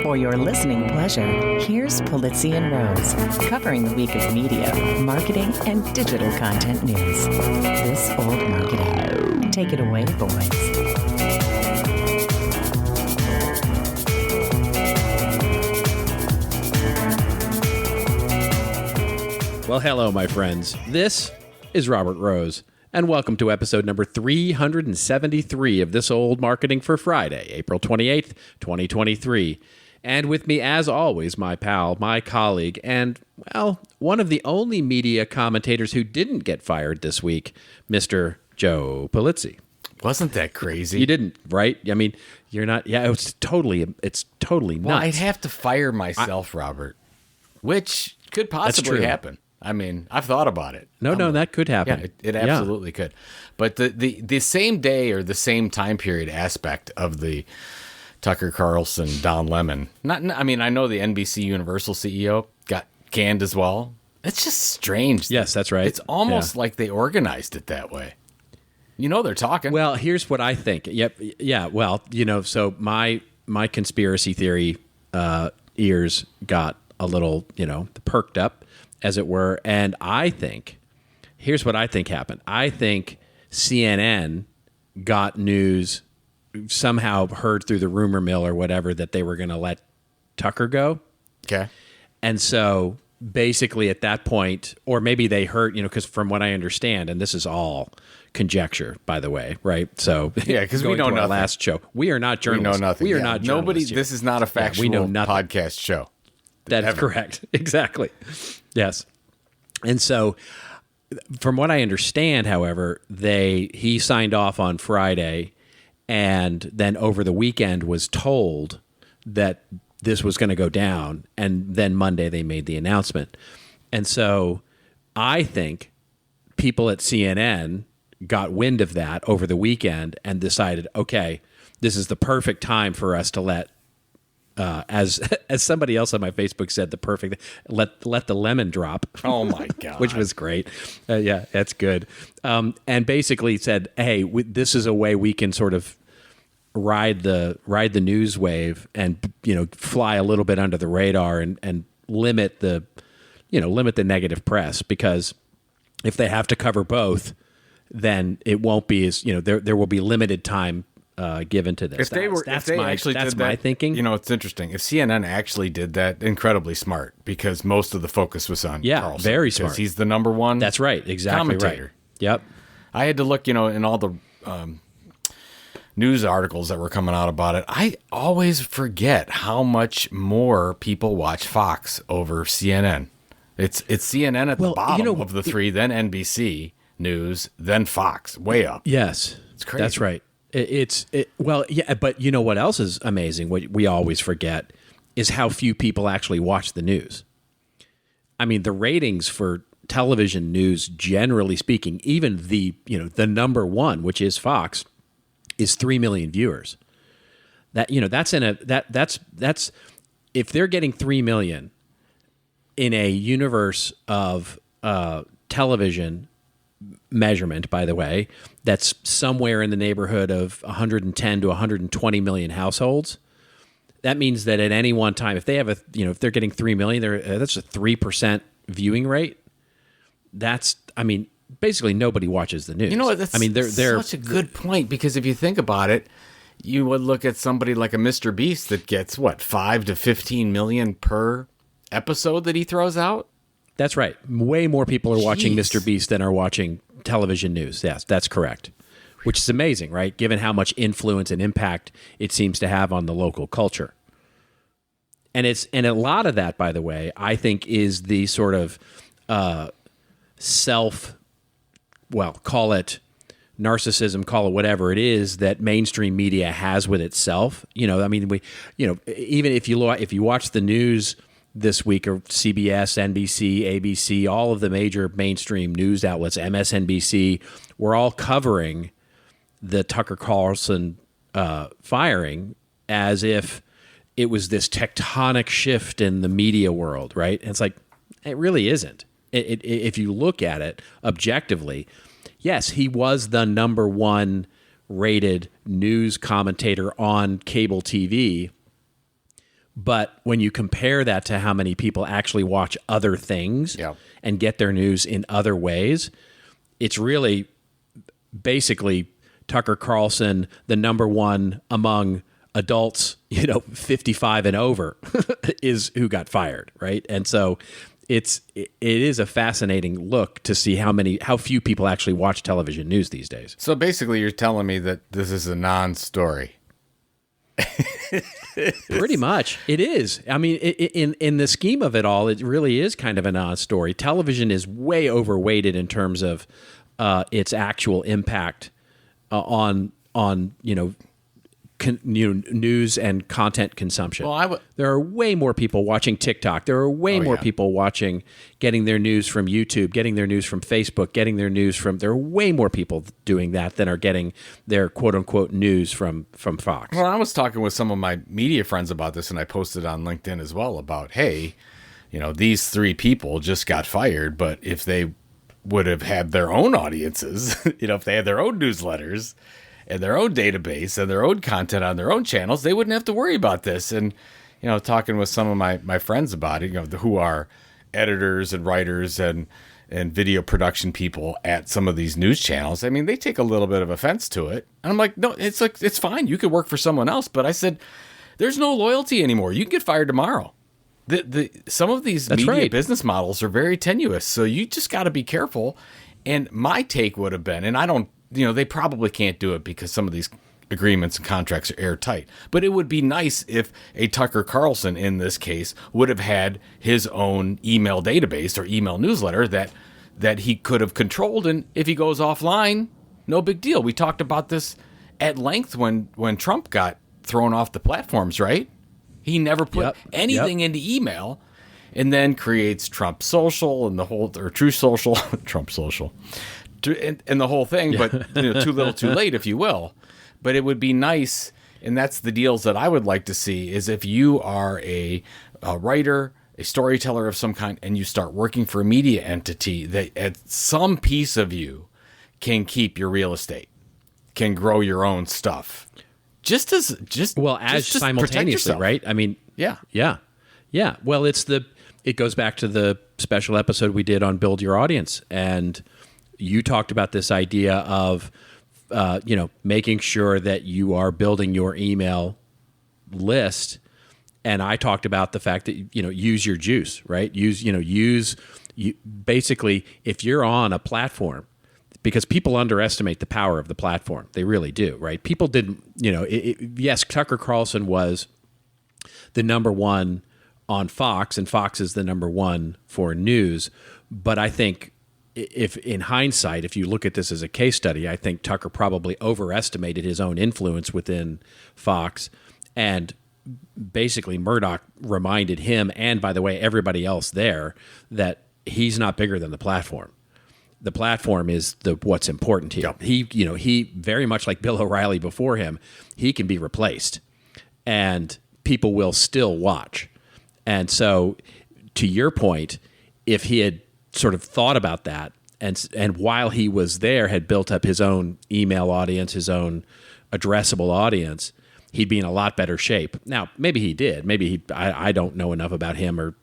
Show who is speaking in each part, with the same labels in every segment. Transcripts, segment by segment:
Speaker 1: For your listening pleasure, here's Polizzi and Rose, covering the week of media, marketing, and digital content news. This Old Marketing. Take it away, boys.
Speaker 2: Well, hello, my friends. This is Robert Rose, and welcome to episode number 373 of This Old Marketing for Friday, April 28th, 2023. And with me, as always, my pal, my colleague, and, well, one of the only media commentators who didn't get fired this week, Mr. Joe Polizzi.
Speaker 3: Wasn't that crazy?
Speaker 2: You didn't, right? I mean, you're not. Yeah, it's totally nuts.
Speaker 3: Well, I'd have to fire myself, Robert, which could possibly happen. I mean, I've thought about it.
Speaker 2: No, that could happen.
Speaker 3: Yeah, it absolutely could. But the same day or the same time period aspect of the Tucker Carlson, Don Lemon. I mean, I know the NBC Universal CEO got canned as well. It's just strange.
Speaker 2: Yes, that's right.
Speaker 3: It's almost like they organized it that way. You know they're talking.
Speaker 2: Well, here's what I think. Yep. Yeah. Well, so my conspiracy theory ears got a little, perked up, as it were. And I think, here's what I think happened. I think CNN got news, somehow heard through the rumor mill or whatever, that they were going to let Tucker go.
Speaker 3: Okay.
Speaker 2: And so basically at that point, or maybe they heard, because from what I understand, and this is all conjecture, by the way, right? So
Speaker 3: yeah, because we know nothing.
Speaker 2: Last show, we are not journalists.
Speaker 3: We know nothing.
Speaker 2: We are not journalists.
Speaker 3: Nobody. This is not a factual podcast show.
Speaker 2: That is correct. Exactly. Yes. And so, from what I understand, however, he signed off on Friday, and then over the weekend was told that this was going to go down, and then Monday they made the announcement. And so, I think people at CNN got wind of that over the weekend and decided, okay, this is the perfect time for us to let, as somebody else on my Facebook said, let the lemon drop.
Speaker 3: Oh my God.
Speaker 2: Which was great. Yeah, that's good. And basically said, hey, this is a way we can sort of ride the news wave and, fly a little bit under the radar and limit the negative press, because if they have to cover both, then it won't be as, there will be limited time given to this.
Speaker 3: That's my
Speaker 2: thinking.
Speaker 3: It's interesting. If CNN actually did that, incredibly smart, because most of the focus was on Carlson.
Speaker 2: Very smart.
Speaker 3: Because he's the number one.
Speaker 2: That's right. Exactly
Speaker 3: commentator.
Speaker 2: Right. Yep.
Speaker 3: I had to look, in all the news articles that were coming out about it. I always forget how much more people watch Fox over CNN. It's CNN at the bottom of the three, then NBC News, then Fox, way up.
Speaker 2: Yes,
Speaker 3: it's crazy.
Speaker 2: That's right. But you know what else is amazing? What we always forget is how few people actually watch the news. I mean, the ratings for television news, generally speaking, even the number one, which is Fox, is 3 million viewers. That's if they're getting 3 million in a universe of television measurement, by the way, that's somewhere in the neighborhood of 110 to 120 million households. That means that at any one time, if they have if they're getting 3 million, that's a 3% viewing rate. Basically nobody watches the news.
Speaker 3: They're such a good point, because if you think about it, you would look at somebody like a Mr. Beast that gets 5 to 15 million per episode that he throws out.
Speaker 2: That's right. Way more people are watching Mr. Beast than are watching television news. Yes, that's correct. Which is amazing, right? Given how much influence and impact it seems to have on the local culture. And a lot of that, by the way, I think is the sort of call it narcissism, call it whatever it is, that mainstream media has with itself. Even if you watch the news this week, or CBS, NBC, ABC, all of the major mainstream news outlets, MSNBC, were all covering the Tucker Carlson firing as if it was this tectonic shift in the media world, right? And it's like, it really isn't. If you look at it objectively, yes, he was the number one rated news commentator on cable TV, But when you compare that to how many people actually watch other things and get their news in other ways, it's really basically Tucker Carlson, the number one among adults, 55 and over, is who got fired, right? And so it is a fascinating look to see how few people actually watch television news these days.
Speaker 3: So basically, you're telling me that this is a non-story.
Speaker 2: Pretty much, it is. I mean, in the scheme of it all, it really is kind of a non-story. Television is way overweighted in terms of its actual impact on news and content consumption.
Speaker 3: Well,
Speaker 2: there are way more people watching TikTok. There are way more people getting their news from YouTube, getting their news from Facebook, getting their news from. There are way more people doing that than are getting their quote unquote news from Fox.
Speaker 3: Well, I was talking with some of my media friends about this, and I posted on LinkedIn as well about, hey, these 3 people just got fired, but if they would have had their own audiences, if they had their own newsletters and their own database and their own content on their own channels, they wouldn't have to worry about this. And, talking with some of my friends about it, who are editors and writers and video production people at some of these news channels, I mean, they take a little bit of offense to it. And I'm like, no, it's fine. You could work for someone else. But I said, there's no loyalty anymore. You can get fired tomorrow. Some of these media business models are very tenuous. So you just got to be careful. And my take would have been, and I don't, they probably can't do it because some of these agreements and contracts are airtight. But it would be nice if a Tucker Carlson, in this case, would have had his own email database or email newsletter that he could have controlled. And if he goes offline, no big deal. We talked about this at length when Trump got thrown off the platforms, right? He never put anything into email, and then creates Trump Social and or True Social, Trump Social. And the whole thing, but too little, too late, if you will. But it would be nice, and that's the deals that I would like to see, is if you are a writer, a storyteller of some kind, and you start working for a media entity, that at some piece of you can keep your real estate, can grow your own stuff, just
Speaker 2: simultaneously, right? I mean, yeah. Well, it goes back to the special episode we did on Build Your Audience, and you talked about this idea of, making sure that you are building your email list. And I talked about the fact that, use your juice, right? Basically, if you're on a platform, because people underestimate the power of the platform. They really do, right? People didn't, yes, Tucker Carlson was the number one on Fox, and Fox is the number one for news. But I think, if in hindsight, if you look at this as a case study, I think Tucker probably overestimated his own influence within Fox, and basically Murdoch reminded him, and by the way, everybody else there, that he's not bigger than the platform. The platform is what's important here. Yep. He very much like Bill O'Reilly before him, he can be replaced, and people will still watch. And so, to your point, if he had sort of thought about that, and while he was there had built up his own email audience, his own addressable audience, he'd be in a lot better shape. Now, maybe he did. Maybe I don't know enough about him or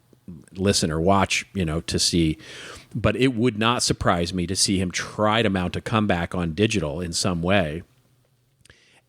Speaker 2: listen or watch, to see. But it would not surprise me to see him try to mount a comeback on digital in some way,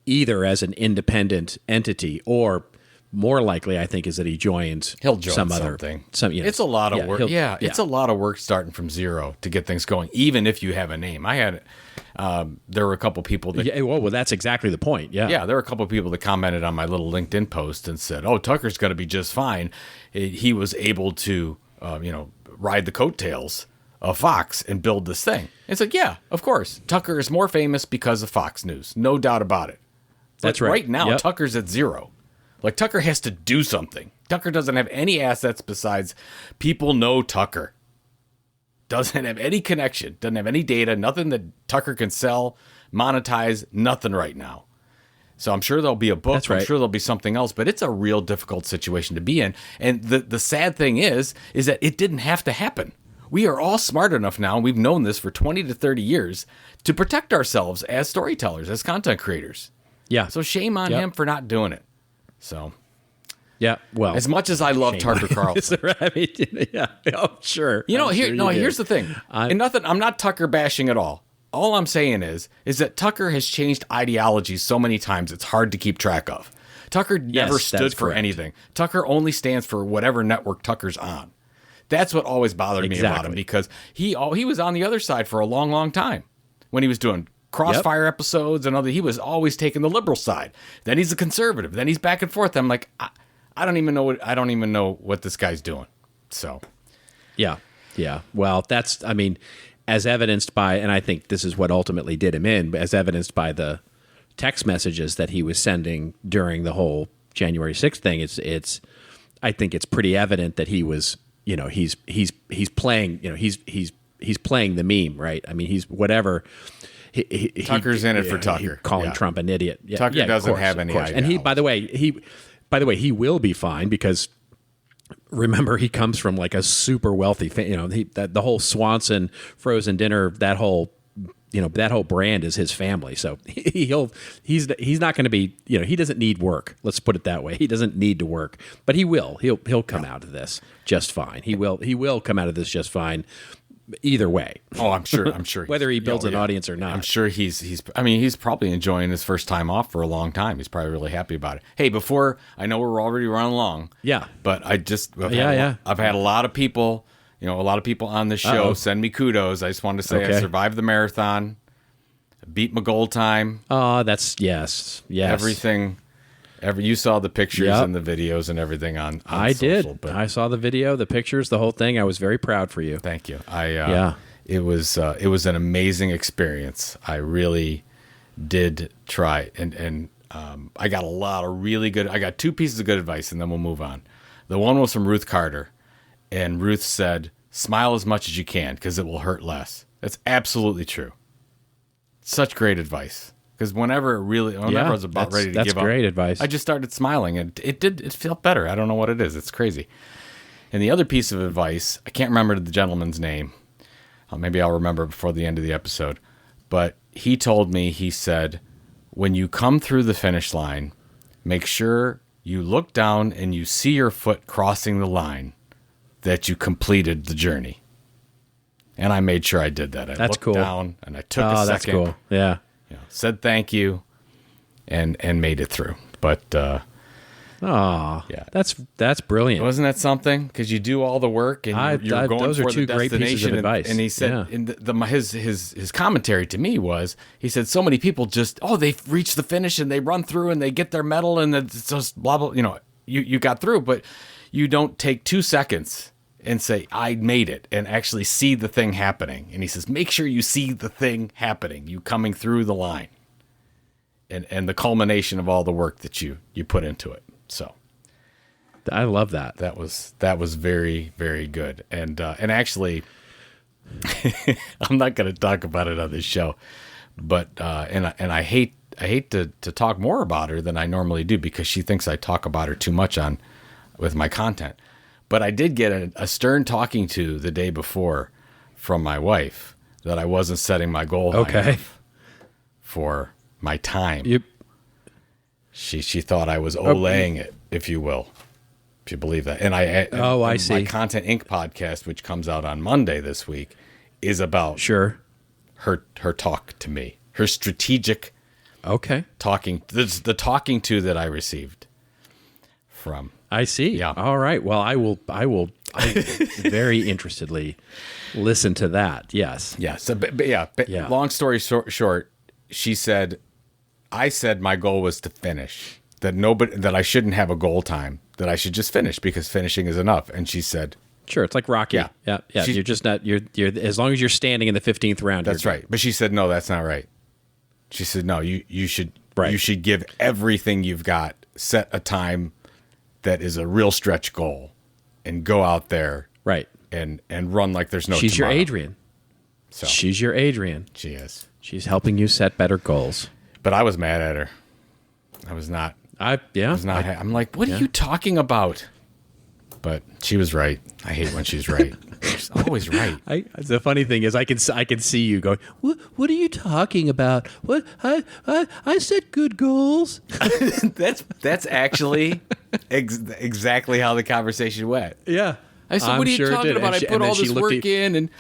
Speaker 2: either as an independent entity or, more likely, I think, is that he'll join some other
Speaker 3: something.
Speaker 2: It's
Speaker 3: a lot of work. It's a lot of work starting from zero to get things going, even if you have a name. There were a couple people that.
Speaker 2: Yeah, well, that's exactly the point. Yeah,
Speaker 3: there were a couple people that commented on my little LinkedIn post and said, "Oh, Tucker's going to be just fine." He was able to, ride the coattails of Fox and build this thing. It's like, yeah, of course, Tucker is more famous because of Fox News, no doubt about it.
Speaker 2: That's right.
Speaker 3: Right now, Tucker's at zero. Like, Tucker has to do something. Tucker doesn't have any assets besides people know Tucker. Doesn't have any connection. Doesn't have any data. Nothing that Tucker can sell, monetize. Nothing right now. So I'm sure there'll be a book.
Speaker 2: That's right.
Speaker 3: I'm sure there'll be something else. But it's a real difficult situation to be in. And the sad thing is that it didn't have to happen. We are all smart enough now, and we've known this for 20 to 30 years, to protect ourselves as storytellers, as content creators.
Speaker 2: Yeah.
Speaker 3: So shame on him for not doing it. So,
Speaker 2: Yeah. Well,
Speaker 3: As much as I love Tucker Carlson.
Speaker 2: I mean, yeah. Oh, sure.
Speaker 3: Here's the thing. And nothing. I'm not Tucker bashing at all. All I'm saying is that Tucker has changed ideologies so many times it's hard to keep track of. Tucker never stood for anything. Tucker only stands for whatever network Tucker's on. That's what always bothered me about him, because he was on the other side for a long, long time when he was doing Crossfire episodes and other. He was always taking the liberal side. Then he's a conservative. Then he's back and forth. I'm like, I don't even know what this guy's doing. So,
Speaker 2: yeah. Well, I mean, as evidenced by, and I think this is what ultimately did him in, as evidenced by the text messages that he was sending during the whole January 6th thing. I think it's pretty evident that he was, he's playing, he's playing the meme, right? I mean, he's whatever.
Speaker 3: Tucker's in it for Tucker,
Speaker 2: calling Trump an idiot. Yeah,
Speaker 3: Tucker doesn't have any idea.
Speaker 2: And by the way, he will be fine, because remember, he comes from like a super wealthy, the whole Swanson frozen dinner, that whole brand is his family. So he's not going to be, he doesn't need work. Let's put it that way. He doesn't need to work, but he'll come out of this just fine. He will come out of this just fine. Either way.
Speaker 3: Oh, I'm sure.
Speaker 2: Whether he builds an audience or not.
Speaker 3: I'm sure he's probably enjoying his first time off for a long time. He's probably really happy about it. Hey, I know we're already running long.
Speaker 2: Yeah.
Speaker 3: But I've had a lot of people, on the show send me kudos. I just wanted to say I survived the marathon, beat my goal time.
Speaker 2: Oh, that's yes.
Speaker 3: Everything. You saw the pictures and the videos and everything on
Speaker 2: I
Speaker 3: social,
Speaker 2: did. I saw the video, the pictures, the whole thing. I was very proud for you.
Speaker 3: Thank you. It was an amazing experience. I really did try, and I got a lot of really good. I got 2 pieces of good advice, and then we'll move on. The one was from Ruth Carter, and Ruth said, "Smile as much as you can, because it will hurt less." That's absolutely true. Such great advice. Because whenever I was about ready to give up,
Speaker 2: that's great advice.
Speaker 3: I just started smiling, and it felt better. I don't know what it is. It's crazy. And the other piece of advice, I can't remember the gentleman's name. Maybe I'll remember before the end of the episode. But he told me, he said, when you come through the finish line, make sure you look down and you see your foot crossing the line, that you completed the journey. And I made sure I did that. I looked down and I took a second.
Speaker 2: That's cool. Yeah.
Speaker 3: Said thank you, and made it through. But
Speaker 2: that's brilliant.
Speaker 3: Wasn't that something? Because you do all the work, and you're going
Speaker 2: those
Speaker 3: for
Speaker 2: are 2
Speaker 3: the
Speaker 2: great pieces of
Speaker 3: destination.
Speaker 2: advice.
Speaker 3: And he said, his commentary to me was, he said, so many people just they reach the finish and they run through and they get their medal and it's just blah blah. You got through, but you don't take 2 seconds and say, I made it, and actually see the thing happening. And he says, make sure you see the thing happening, you coming through the line, and the culmination of all the work that you put into it. So
Speaker 2: I love that.
Speaker 3: That was very, very good. And actually, I'm not going to talk about it on this show, but and I hate to talk more about her than I normally do, because she thinks I talk about her too much with my content. But I did get a stern talking to the day before from my wife that I wasn't setting my goal high enough for my time.
Speaker 2: Yep.
Speaker 3: She thought I was olaying it, if you will, if you believe that. And I see. My Content Inc. podcast, which comes out on Monday this week, is about her talk to me, her strategic talking, the talking to that I received from.
Speaker 2: I see.
Speaker 3: Yeah.
Speaker 2: All right. Well, I will very interestedly listen to that. Yes.
Speaker 3: Yeah. So, long story short, she said, I said my goal was to finish, that I shouldn't have a goal time, that I should just finish because finishing is enough. And she said,
Speaker 2: sure. It's like Rocky. Yeah. You're just not, you're as long as you're standing in the 15th round.
Speaker 3: That's right. But she said, no, that's not right. She said, no, you should give everything you've got, set a time that is a real stretch goal, and go out there and run like there's no tomorrow.
Speaker 2: She's your Adrian.
Speaker 3: So
Speaker 2: she's your Adrian.
Speaker 3: She is.
Speaker 2: She's helping you set better goals.
Speaker 3: But I was mad at her. I was not. I'm like, what are you talking about? but she was right. I hate when she's right. She's always right.
Speaker 2: The funny thing is, I can see you going, What are you talking about? What I set good goals.
Speaker 3: That's actually exactly how the conversation went.
Speaker 2: Yeah,
Speaker 3: I said, "What are you talking about? I put all this work in, and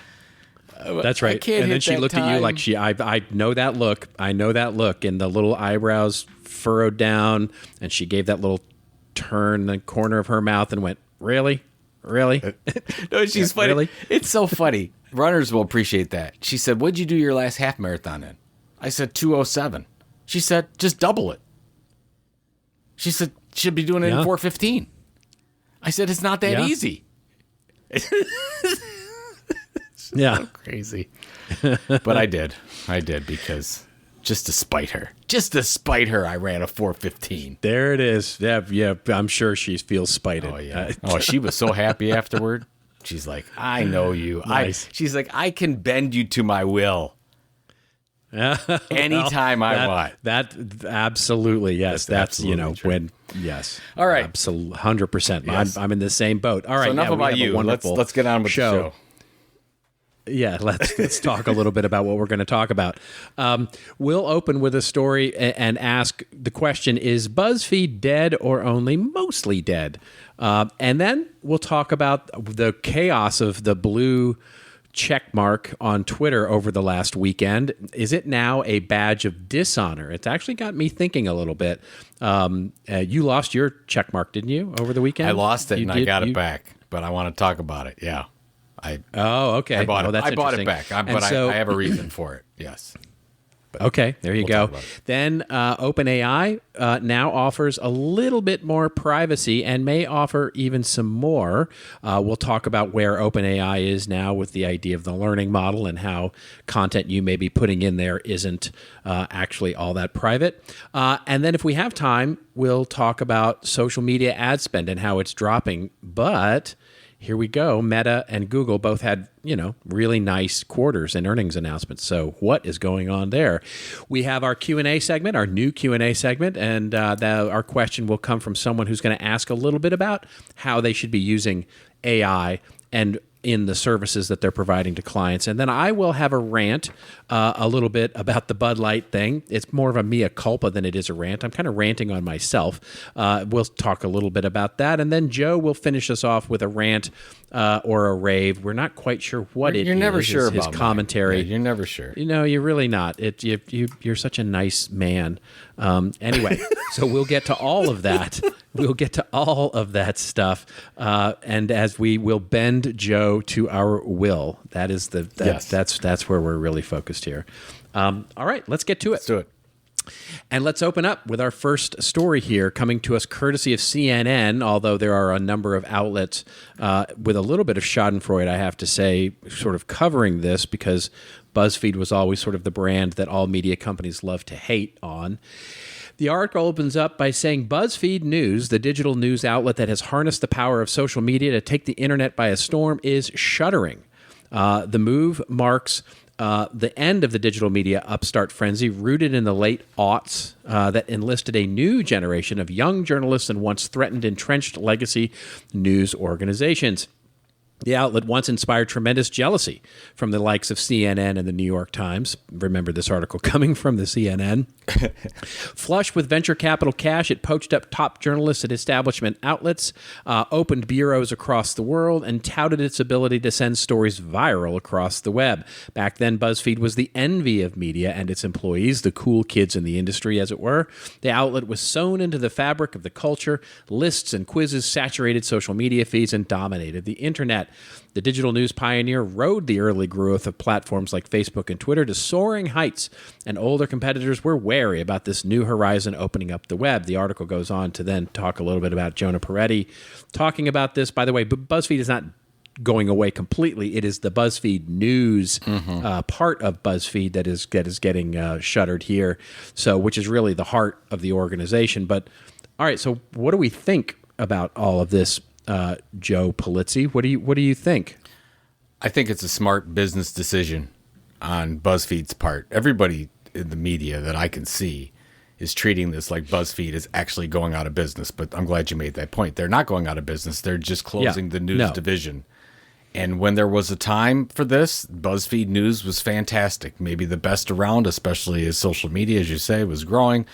Speaker 2: that's right."
Speaker 3: I can't
Speaker 2: and then
Speaker 3: hit
Speaker 2: she
Speaker 3: that
Speaker 2: looked at you like I know that look. I know that look, and the little eyebrows furrowed down, and she gave that little turn in the corner of her mouth and went, "Really? Really?"
Speaker 3: No, she's funny.
Speaker 2: Really?
Speaker 3: It's so funny. Runners will appreciate that. She said, "What'd you do your last half marathon in?" I said, 2:07. She said, "Just double it." She said, "Should be doing it in 4:15." I said, "It's not that easy."
Speaker 2: Yeah,
Speaker 3: so crazy. But I did because just to spite her, I ran a 4:15.
Speaker 2: there it is. Yeah. I'm sure she feels spited.
Speaker 3: Oh yeah. She was so happy afterward. She's like, "I know you."
Speaker 2: Nice.
Speaker 3: She's like, "I can bend you to my will." Anytime I want.
Speaker 2: That absolutely, yes. That's
Speaker 3: absolutely true.
Speaker 2: when yes.
Speaker 3: All right.
Speaker 2: Absolutely 100%.
Speaker 3: Yes.
Speaker 2: I'm in the same boat. All right.
Speaker 3: So enough
Speaker 2: we
Speaker 3: about
Speaker 2: have a
Speaker 3: you.
Speaker 2: wonderful
Speaker 3: Let's get on with the show.
Speaker 2: Yeah, let's talk a little bit about what we're going to talk about. We'll open with a story and ask the question, is BuzzFeed dead or only mostly dead? And then we'll talk about the chaos of the blue check mark on Twitter over the last weekend. Is it now a badge of dishonor? It's actually got me thinking a little bit. You lost your check mark, didn't you, over the weekend?
Speaker 3: I lost it I got it back, but I want to talk about it. Yeah.
Speaker 2: Okay.
Speaker 3: I bought it.
Speaker 2: That's
Speaker 3: I bought it
Speaker 2: interesting.
Speaker 3: back, but I have a reason for it. Yes.
Speaker 2: Okay, there you go.
Speaker 3: talk about it.
Speaker 2: Then OpenAI now offers a little bit more privacy and may offer even some more. We'll talk about where OpenAI is now with the idea of the learning model and how content you may be putting in there isn't actually all that private. And then if we have time, we'll talk about social media ad spend and how it's dropping. But here we go. Meta and Google both had, really nice quarters and earnings announcements. So what is going on there? We have our Q&A segment, our new Q&A segment, and our question will come from someone who's going to ask a little bit about how they should be using AI and in the services that they're providing to clients. And then I will have a rant a little bit about the Bud Light thing. It's more of a mea culpa than it is a rant. I'm kind of ranting on myself. We'll talk a little bit about that. And then Joe will finish us off with a rant or a rave. We're not quite sure what it is.
Speaker 3: You're never sure
Speaker 2: his
Speaker 3: about
Speaker 2: commentary.
Speaker 3: Yeah, you're never sure.
Speaker 2: You're really not. You're such a nice man. Anyway, so we'll get to all of that. We'll get to all of that stuff, and as we will bend Joe to our will. That is that's where we're really focused here. All right, let's get to it.
Speaker 3: Let's do it.
Speaker 2: And let's open up with our first story here, coming to us courtesy of CNN, although there are a number of outlets with a little bit of schadenfreude, I have to say, sort of covering this, because BuzzFeed was always sort of the brand that all media companies love to hate on. The article opens up by saying BuzzFeed News, the digital news outlet that has harnessed the power of social media to take the internet by a storm, is shuttering. The move marks the end of the digital media upstart frenzy rooted in the late aughts that enlisted a new generation of young journalists and once threatened entrenched legacy news organizations. The outlet once inspired tremendous jealousy from the likes of CNN and the New York Times. Remember this article coming from the CNN. Flush with venture capital cash, it poached up top journalists at establishment outlets, opened bureaus across the world, and touted its ability to send stories viral across the web. Back then, BuzzFeed was the envy of media and its employees, the cool kids in the industry, as it were. The outlet was sewn into the fabric of the culture. Lists and quizzes saturated social media feeds and dominated the internet. The digital news pioneer rode the early growth of platforms like Facebook and Twitter to soaring heights, and older competitors were wary about this new horizon opening up the web. The article goes on to then talk a little bit about Jonah Peretti talking about this. By the way, BuzzFeed is not going away completely. It is the BuzzFeed News part of BuzzFeed that is getting shuttered here, so which is really the heart of the organization. But all right, so what do we think about all of this? Joe Polizzi, what do you think?
Speaker 3: I think it's a smart business decision on BuzzFeed's part. Everybody in the media that I can see is treating this like BuzzFeed is actually going out of business. But I'm glad you made that point. They're not going out of business. They're just closing the news division. And when there was a time for this, BuzzFeed News was fantastic. Maybe the best around, especially as social media, as you say, was growing.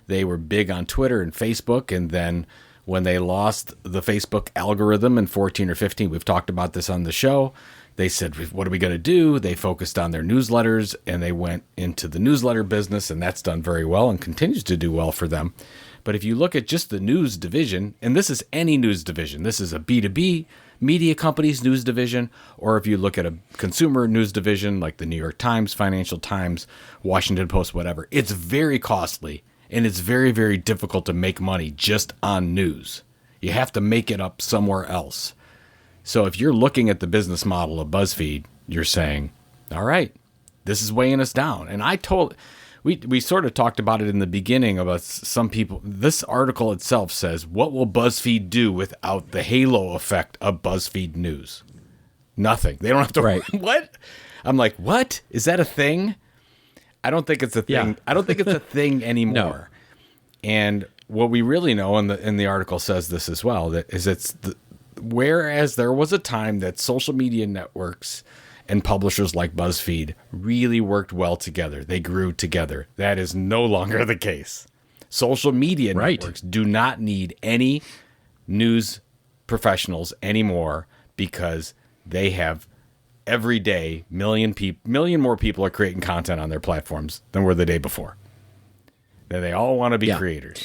Speaker 3: They were big on Twitter and Facebook. And then when they lost the Facebook algorithm in 14 or 15, we've talked about this on the show, they said, what are we going to do? They focused on their newsletters and they went into the newsletter business, and that's done very well and continues to do well for them. But if you look at just the news division, and this is any news division, this is a B2B media company's news division, or if you look at a consumer news division like the New York Times, Financial Times, Washington Post, whatever, it's very costly and it's very, very difficult to make money just on news. You have to make it up somewhere else. So if you're looking at the business model of BuzzFeed, you're saying, all right, this is weighing us down. And we sort of talked about it in the beginning about some people. This article itself says, what will BuzzFeed do without the halo effect of BuzzFeed News? Nothing. They don't have to.
Speaker 2: Right.
Speaker 3: What? I'm like, what? Is that a thing? I don't think it's a thing.
Speaker 2: Yeah.
Speaker 3: I don't think it's a thing anymore.
Speaker 2: No.
Speaker 3: And what we really know, and the article says this as well, whereas there was a time that social media networks and publishers like BuzzFeed really worked well together. They grew together. That is no longer the case. Social media networks do not need any news professionals anymore because they have every day million more people are creating content on their platforms than were the day before. And they all want to be creators.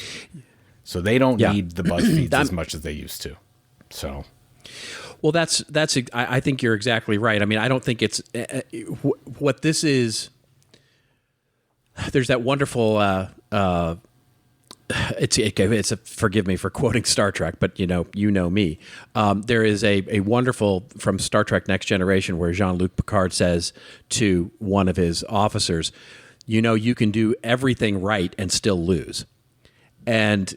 Speaker 3: So they don't need the BuzzFeeds as much as they used to. So,
Speaker 2: well, I think you're exactly right. I mean, I don't think it's what this is. There's that wonderful. It's a forgive me for quoting Star Trek, but you know me. There is a wonderful from Star Trek Next Generation where Jean-Luc Picard says to one of his officers, you can do everything right and still lose. And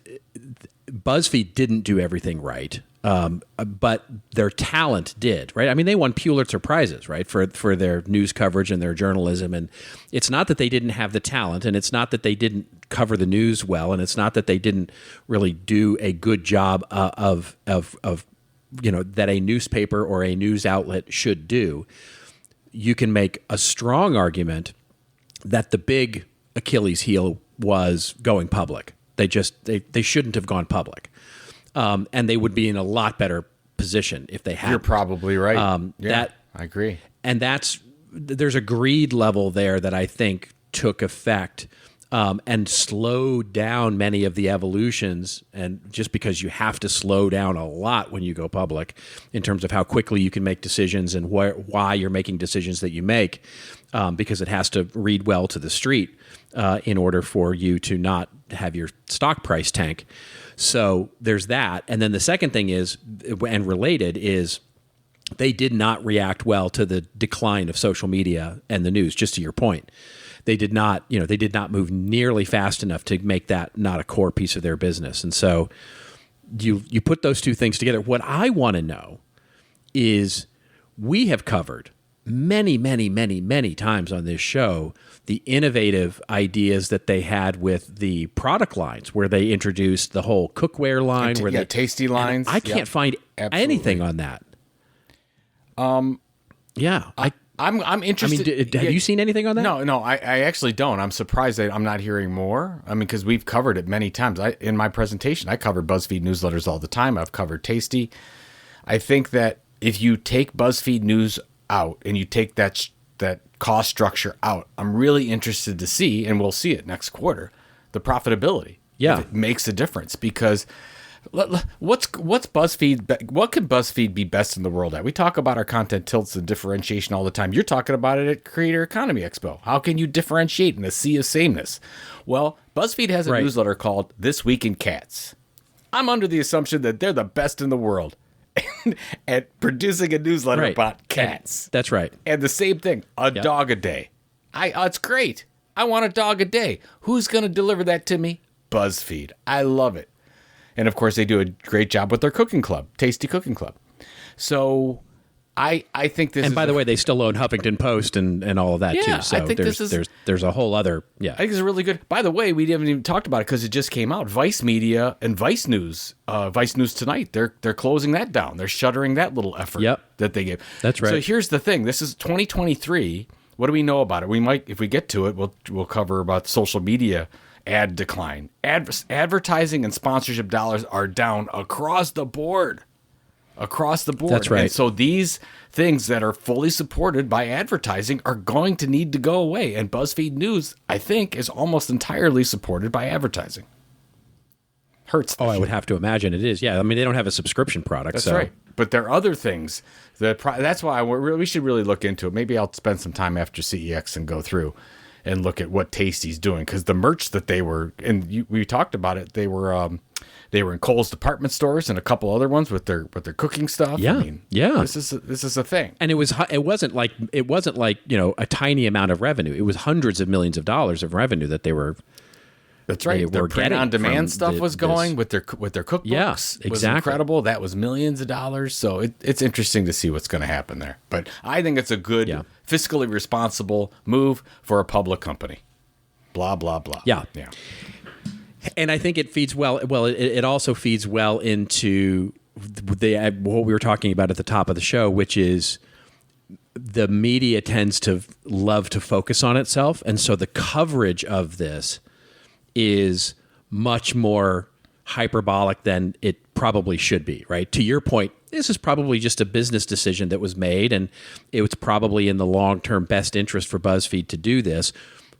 Speaker 2: BuzzFeed didn't do everything right. But their talent did, right? I mean, they won Pulitzer Prizes, right, for their news coverage and their journalism. And it's not that they didn't have the talent, and it's not that they didn't cover the news well, and it's not that they didn't really do a good job of that a newspaper or a news outlet should do. You can make a strong argument that the big Achilles heel was going public. They shouldn't have gone public. And they would be in a lot better position if they had.
Speaker 3: You're probably right. I agree.
Speaker 2: And there's a greed level there that I think took effect and slowed down many of the evolutions. And just because you have to slow down a lot when you go public in terms of how quickly you can make decisions and why you're making decisions that you make, because it has to read well to the street in order for you to not have your stock price tank. So there's that. And then the second thing is, and related, is they did not react well to the decline of social media and the news, just to your point. They did not move nearly fast enough to make that not a core piece of their business. And so you put those two things together. What I want to know is, we have covered many, many, many, many times on this show the innovative ideas that they had with the product lines, where they introduced the whole cookware line,
Speaker 3: tasty lines.
Speaker 2: I can't find anything on that. I'm interested. I mean, have you seen anything on that?
Speaker 3: No, I actually don't. I'm surprised that I'm not hearing more. I mean, because we've covered it many times. In my presentation, I cover BuzzFeed newsletters all the time. I've covered Tasty. I think that if you take BuzzFeed News out and you take that cost structure out, I'm really interested to see, and we'll see it next quarter, the profitability.
Speaker 2: Yeah,
Speaker 3: if it makes a difference, because what's BuzzFeed? What could BuzzFeed be best in the world at? We talk about our content tilts and differentiation all the time. You're talking about it at Creator Economy Expo. How can you differentiate in a sea of sameness? Well, BuzzFeed has a newsletter called This Week in Cats. I'm under the assumption that they're the best in the world at producing a newsletter about cats.
Speaker 2: That's right.
Speaker 3: And the same thing, dog a day. It's great. I want a dog a day. Who's going to deliver that to me? BuzzFeed. I love it. And of course, they do a great job with their cooking club, Tasty Cooking Club. So I think this.
Speaker 2: And by the way, they still own Huffington Post and all of that
Speaker 3: Yeah,
Speaker 2: too. So
Speaker 3: I think
Speaker 2: there's a whole other
Speaker 3: I think it's really good. By the way, we haven't even talked about it because it just came out. Vice Media and Vice News, Vice News Tonight, they're closing that down. They're shuttering that little effort that they gave.
Speaker 2: That's right.
Speaker 3: So here's the thing. This is 2023. What do we know about it? We might, if we get to it, we'll cover about social media ad decline. Advertising and sponsorship dollars are down across the board. Across the board.
Speaker 2: That's right.
Speaker 3: And so these things that are fully supported by advertising are going to need to go away. And BuzzFeed News, I think, is almost entirely supported by advertising. Hurts.
Speaker 2: I would have to imagine it is. Yeah, I mean, they don't have a subscription product.
Speaker 3: That's right. But there are other things. That's why we should really look into it. Maybe I'll spend some time after CEX and go through and look at what Tasty's doing. Because the merch that they were, and we talked about it, they were in Kohl's department stores and a couple other ones with their cooking stuff.
Speaker 2: Yeah,
Speaker 3: I mean, This is a thing.
Speaker 2: And it wasn't like a tiny amount of revenue. It was hundreds of millions of dollars of revenue that they were.
Speaker 3: That's right. Their print-on-demand stuff was going with their cookbooks.
Speaker 2: Yeah, exactly.
Speaker 3: Was incredible. That was millions of dollars. So it's interesting to see what's going to happen there. But I think it's a good, fiscally responsible move for a public company. Blah blah blah.
Speaker 2: Yeah. And I think it feeds well. Well, it also feeds well into what we were talking about at the top of the show, which is the media tends to love to focus on itself, and so the coverage of this is much more hyperbolic than it probably should be, right? To your point, this is probably just a business decision that was made, and it was probably in the long-term best interest for BuzzFeed to do this.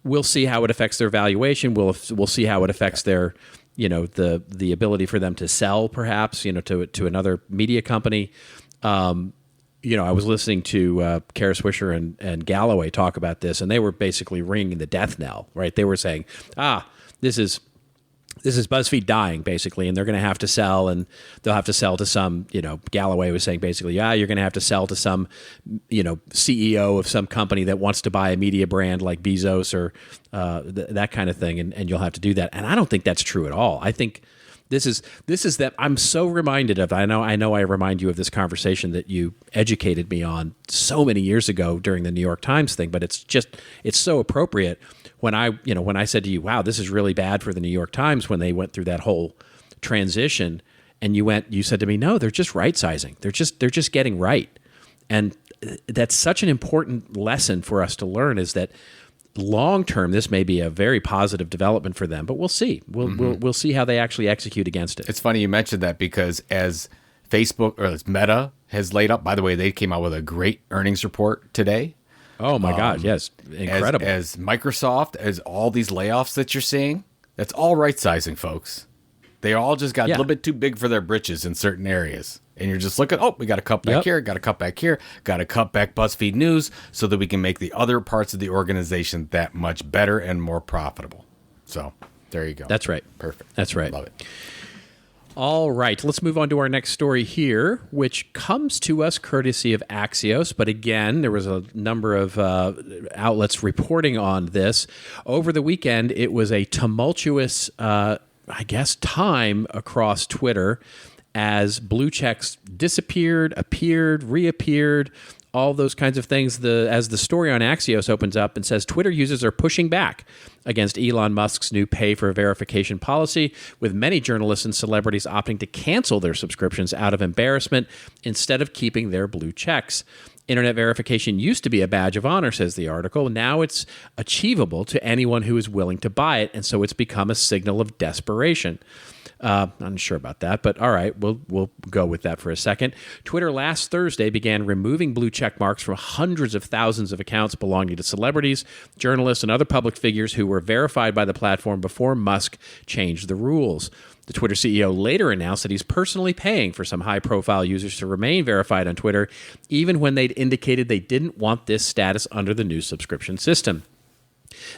Speaker 2: We'll see how it affects their valuation. We'll see how it affects their, the ability for them to sell, perhaps, to another media company. I was listening to Kara Swisher and Galloway talk about this, and they were basically ringing the death knell, right? They were saying, this is BuzzFeed dying, basically, and they're going to have to sell, and they'll have to sell to some, Galloway was saying basically, you're going to have to sell to some, CEO of some company that wants to buy a media brand like Bezos or that kind of thing, and you'll have to do that. And I don't think that's true at all. I think this is that I'm so reminded of. I know I remind you of this conversation that you educated me on so many years ago during the New York Times thing, but it's so appropriate when I said to you, wow, this is really bad for the New York Times when they went through that whole transition, and you said to me, no, they're just right sizing. They're just getting right. And that's such an important lesson for us to learn, is that long term, this may be a very positive development for them, but we'll see. We'll see how they actually execute against it.
Speaker 3: It's funny you mentioned that, because as Facebook, or as Meta has laid up, by the way, they came out with a great earnings report today.
Speaker 2: Oh my God, yes. Incredible.
Speaker 3: As Microsoft, as all these layoffs that you're seeing, that's all right sizing, folks. They all just got a little bit too big for their britches in certain areas. And you're just looking, we got to cut back here, got to cut back here, got to cut back BuzzFeed News so that we can make the other parts of the organization that much better and more profitable. So there you go.
Speaker 2: That's right.
Speaker 3: Perfect.
Speaker 2: That's right.
Speaker 3: Love it.
Speaker 2: All right, let's move on to our next story here, which comes to us courtesy of Axios. But again, there was a number of outlets reporting on this. Over the weekend, it was a tumultuous, time across Twitter as blue checks disappeared, appeared, reappeared, all those kinds of things. As the story on Axios opens up and says, Twitter users are pushing back against Elon Musk's new pay for verification policy, with many journalists and celebrities opting to cancel their subscriptions out of embarrassment instead of keeping their blue checks. Internet verification used to be a badge of honor, says the article. Now it's achievable to anyone who is willing to buy it, and so it's become a signal of desperation. I'm not sure about that, but all right, we'll go with that for a second. Twitter last Thursday began removing blue check marks from hundreds of thousands of accounts belonging to celebrities, journalists, and other public figures who were verified by the platform before Musk changed the rules. The Twitter CEO later announced that he's personally paying for some high-profile users to remain verified on Twitter, even when they'd indicated they didn't want this status under the new subscription system.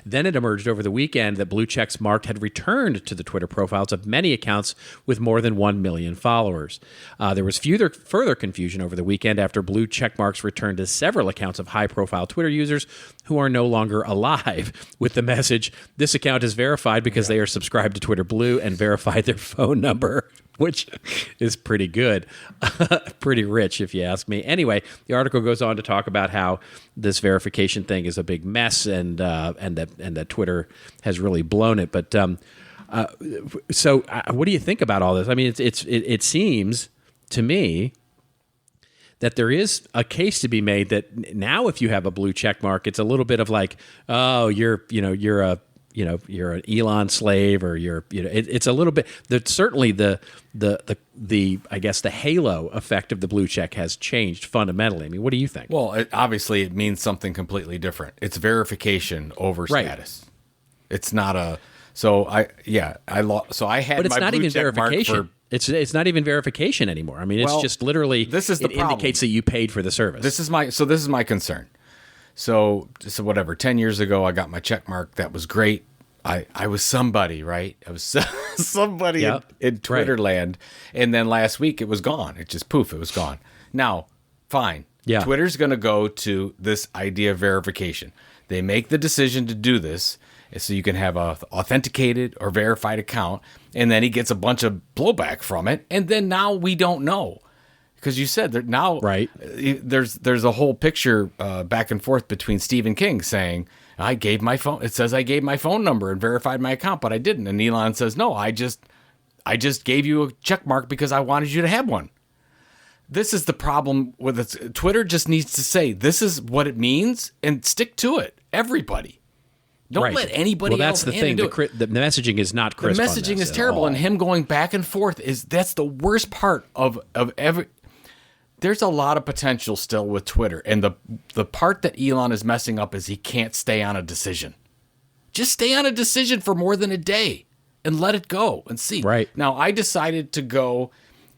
Speaker 2: Then it emerged over the weekend that blue checks marked had returned to the Twitter profiles of many accounts with more than 1 million followers. There was further confusion over the weekend after blue check marks returned to several accounts of high-profile Twitter users who are no longer alive with the message, "This account is verified because they are subscribed to Twitter Blue and verified their phone number," which is pretty good. Pretty rich, if you ask me. Anyway, the article goes on to talk about how this verification thing is a big mess and that Twitter has really blown it. But so what do you think about all this? I mean, it seems to me that there is a case to be made that now if you have a blue check mark, it's a little bit of like, oh, you're an Elon slave, or it's a little bit. Certainly the I guess the halo effect of the blue check has changed fundamentally. I mean, what do you think?
Speaker 3: Well, obviously it means something completely different. It's verification over status. It's not a. So I had.
Speaker 2: But it's
Speaker 3: my
Speaker 2: not
Speaker 3: blue
Speaker 2: even
Speaker 3: check mark
Speaker 2: verification. It's not even verification anymore. I mean, it's just literally.
Speaker 3: This is the problem.
Speaker 2: Indicates that you paid for the service.
Speaker 3: This is my concern. So whatever. 10 years ago, I got my check mark. That was great. I was somebody, right? I was somebody in Twitter land. And then last week it was gone. It just poof, it was gone. Now, fine.
Speaker 2: Yeah.
Speaker 3: Twitter's going to go to this idea of verification. They make the decision to do this so you can have a authenticated or verified account. And then he gets a bunch of blowback from it. And then now we don't know. Because you said that now there's a whole picture back and forth between Stephen King saying, I gave my phone. It says I gave my phone number and verified my account, but I didn't. And Elon says, no, I just gave you a check mark because I wanted you to have one. This is the problem with it. Twitter just needs to say, this is what it means and stick to it. Everybody. Don't let anybody else
Speaker 2: in. Well, that's the thing. The messaging is not crisp.
Speaker 3: The messaging is terrible. And him going back and forth that's the worst part of every. There's a lot of potential still with Twitter. And the part that Elon is messing up is he can't stay on a decision. Just stay on a decision for more than a day and let it go and see.
Speaker 2: Right.
Speaker 3: Now, I decided to go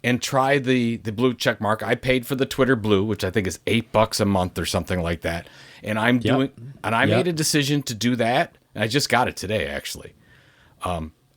Speaker 3: and try the blue check mark. I paid for the Twitter Blue, which I think is $8 a month or something like that. And I made a decision to do that. And I just got it today, actually.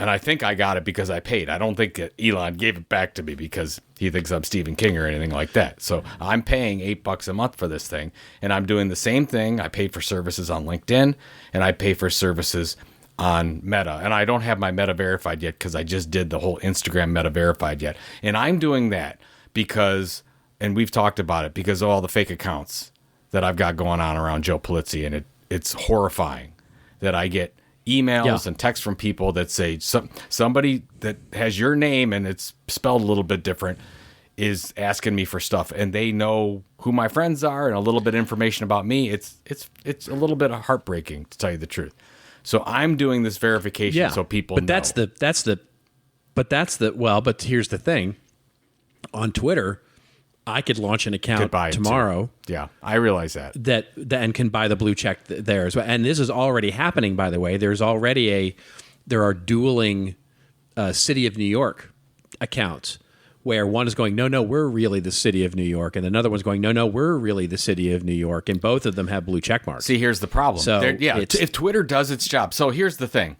Speaker 3: And I think I got it because I paid. I don't think Elon gave it back to me because he thinks I'm Stephen King or anything like that. So I'm paying $8 a month for this thing. And I'm doing the same thing. I paid for services on LinkedIn and I pay for services on Meta. And I don't have my Meta verified yet because I just did the whole Instagram Meta verified yet. And I'm doing that because, and we've talked about it, because of all the fake accounts that I've got going on around Joe Polizzi. And it's horrifying that I get emails and texts from people that say somebody that has your name and it's spelled a little bit different is asking me for stuff, and they know who my friends are and a little bit of information about me. It's a little bit heartbreaking, to tell you the truth. So I'm doing this verification so people know. But
Speaker 2: here's the thing. On Twitter, I could launch an account tomorrow.
Speaker 3: Yeah, I realize that.
Speaker 2: And can buy the blue check there as well. And this is already happening, by the way. There are dueling City of New York accounts where one is going, no, we're really the City of New York. And another one's going, no, we're really the City of New York. And both of them have blue check marks.
Speaker 3: See, here's the problem. So if Twitter does its job. So here's the thing.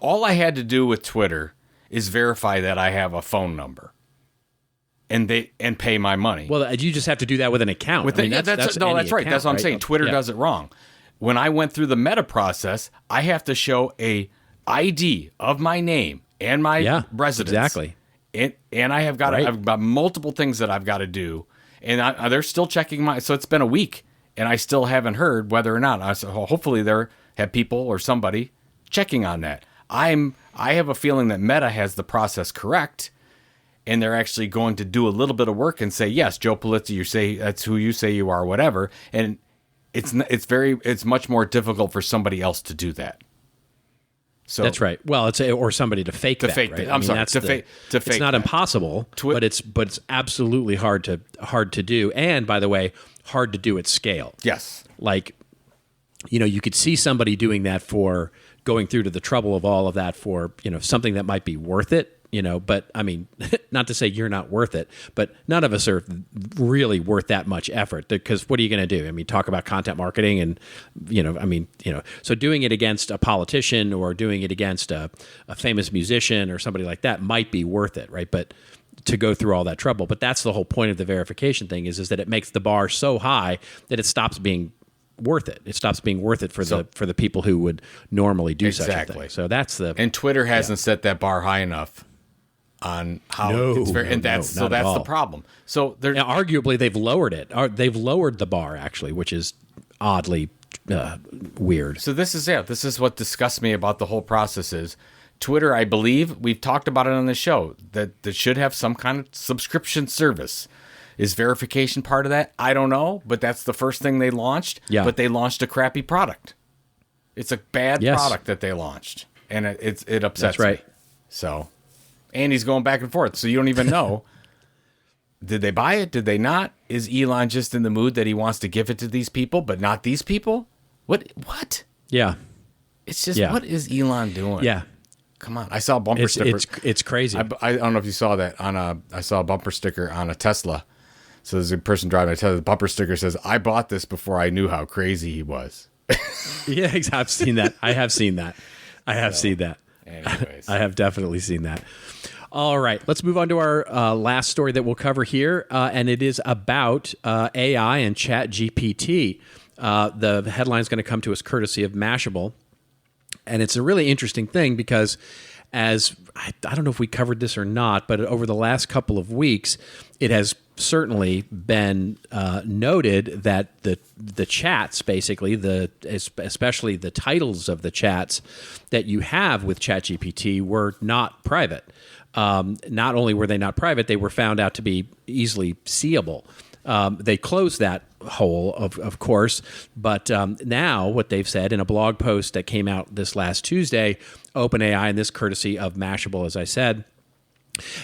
Speaker 3: All I had to do with Twitter is verify that I have a phone number. And pay my money.
Speaker 2: Well, you just have to do that with an account.
Speaker 3: That's right. That's what I'm saying. Twitter does it wrong. When I went through the Meta process, I have to show a ID of my name and my residence.
Speaker 2: Exactly.
Speaker 3: And I've got multiple things that I've got to do, and they're still checking my. So it's been a week, and I still haven't heard whether or not. Hopefully, there have people or somebody checking on that. I have a feeling that Meta has the process correct. And they're actually going to do a little bit of work and say, yes, Joe Polizzi, you say that's who you say you are, whatever. And it's much more difficult for somebody else to do that. So
Speaker 2: that's right. Well, or somebody to fake that. Right?
Speaker 3: I'm sorry. To fake.
Speaker 2: It's not impossible, but it's absolutely hard to do. And by the way, hard to do at scale.
Speaker 3: Yes.
Speaker 2: Like, you could see somebody doing that for going through to the trouble of all of that for something that might be worth it. but I mean, not to say you're not worth it, but none of us are really worth that much effort, because what are you going to do? I mean, talk about content marketing and, so doing it against a politician or doing it against a famous musician or somebody like that might be worth it, right? But to go through all that trouble. But that's the whole point of the verification thing is that it makes the bar so high that it stops being worth it. It stops being worth it for the people who would normally do such a thing. So that's
Speaker 3: and Twitter hasn't set that bar high enough on how it's very, and that's the problem. So they're
Speaker 2: arguably they've lowered it. They've lowered the bar actually, which is oddly weird.
Speaker 3: So this is what disgusts me about the whole process is Twitter. I believe we've talked about it on the show that should have some kind of subscription service. Is verification part of that? I don't know, but that's the first thing they launched.
Speaker 2: Yeah.
Speaker 3: But they launched a crappy product. It's a bad product that they launched, and it upsets me. So, and he's going back and forth, so you don't even know. Did they buy it? Did they not? Is Elon just in the mood that he wants to give it to these people, but not these people? What?
Speaker 2: Yeah.
Speaker 3: It's just what is Elon doing?
Speaker 2: Yeah.
Speaker 3: Come on! I saw a bumper sticker.
Speaker 2: It's crazy.
Speaker 3: I don't know if you saw that I saw a bumper sticker on a Tesla. So there's a person driving a Tesla. The bumper sticker says, "I bought this before I knew how crazy he was."
Speaker 2: Yeah, I've seen that. I have seen that.
Speaker 3: Anyways.
Speaker 2: I have definitely seen that. All right, let's move on to our last story that we'll cover here, and it is about AI and ChatGPT. The headline is going to come to us courtesy of Mashable, and it's a really interesting thing because as I don't know if we covered this or not, but over the last couple of weeks, it has certainly been noted that the chats, basically especially the titles of the chats that you have with ChatGPT were not private. Not only were they not private, they were found out to be easily seeable. They closed that hole, of course, but now what they've said in a blog post that came out this last Tuesday, OpenAI, and this courtesy of Mashable, as I said,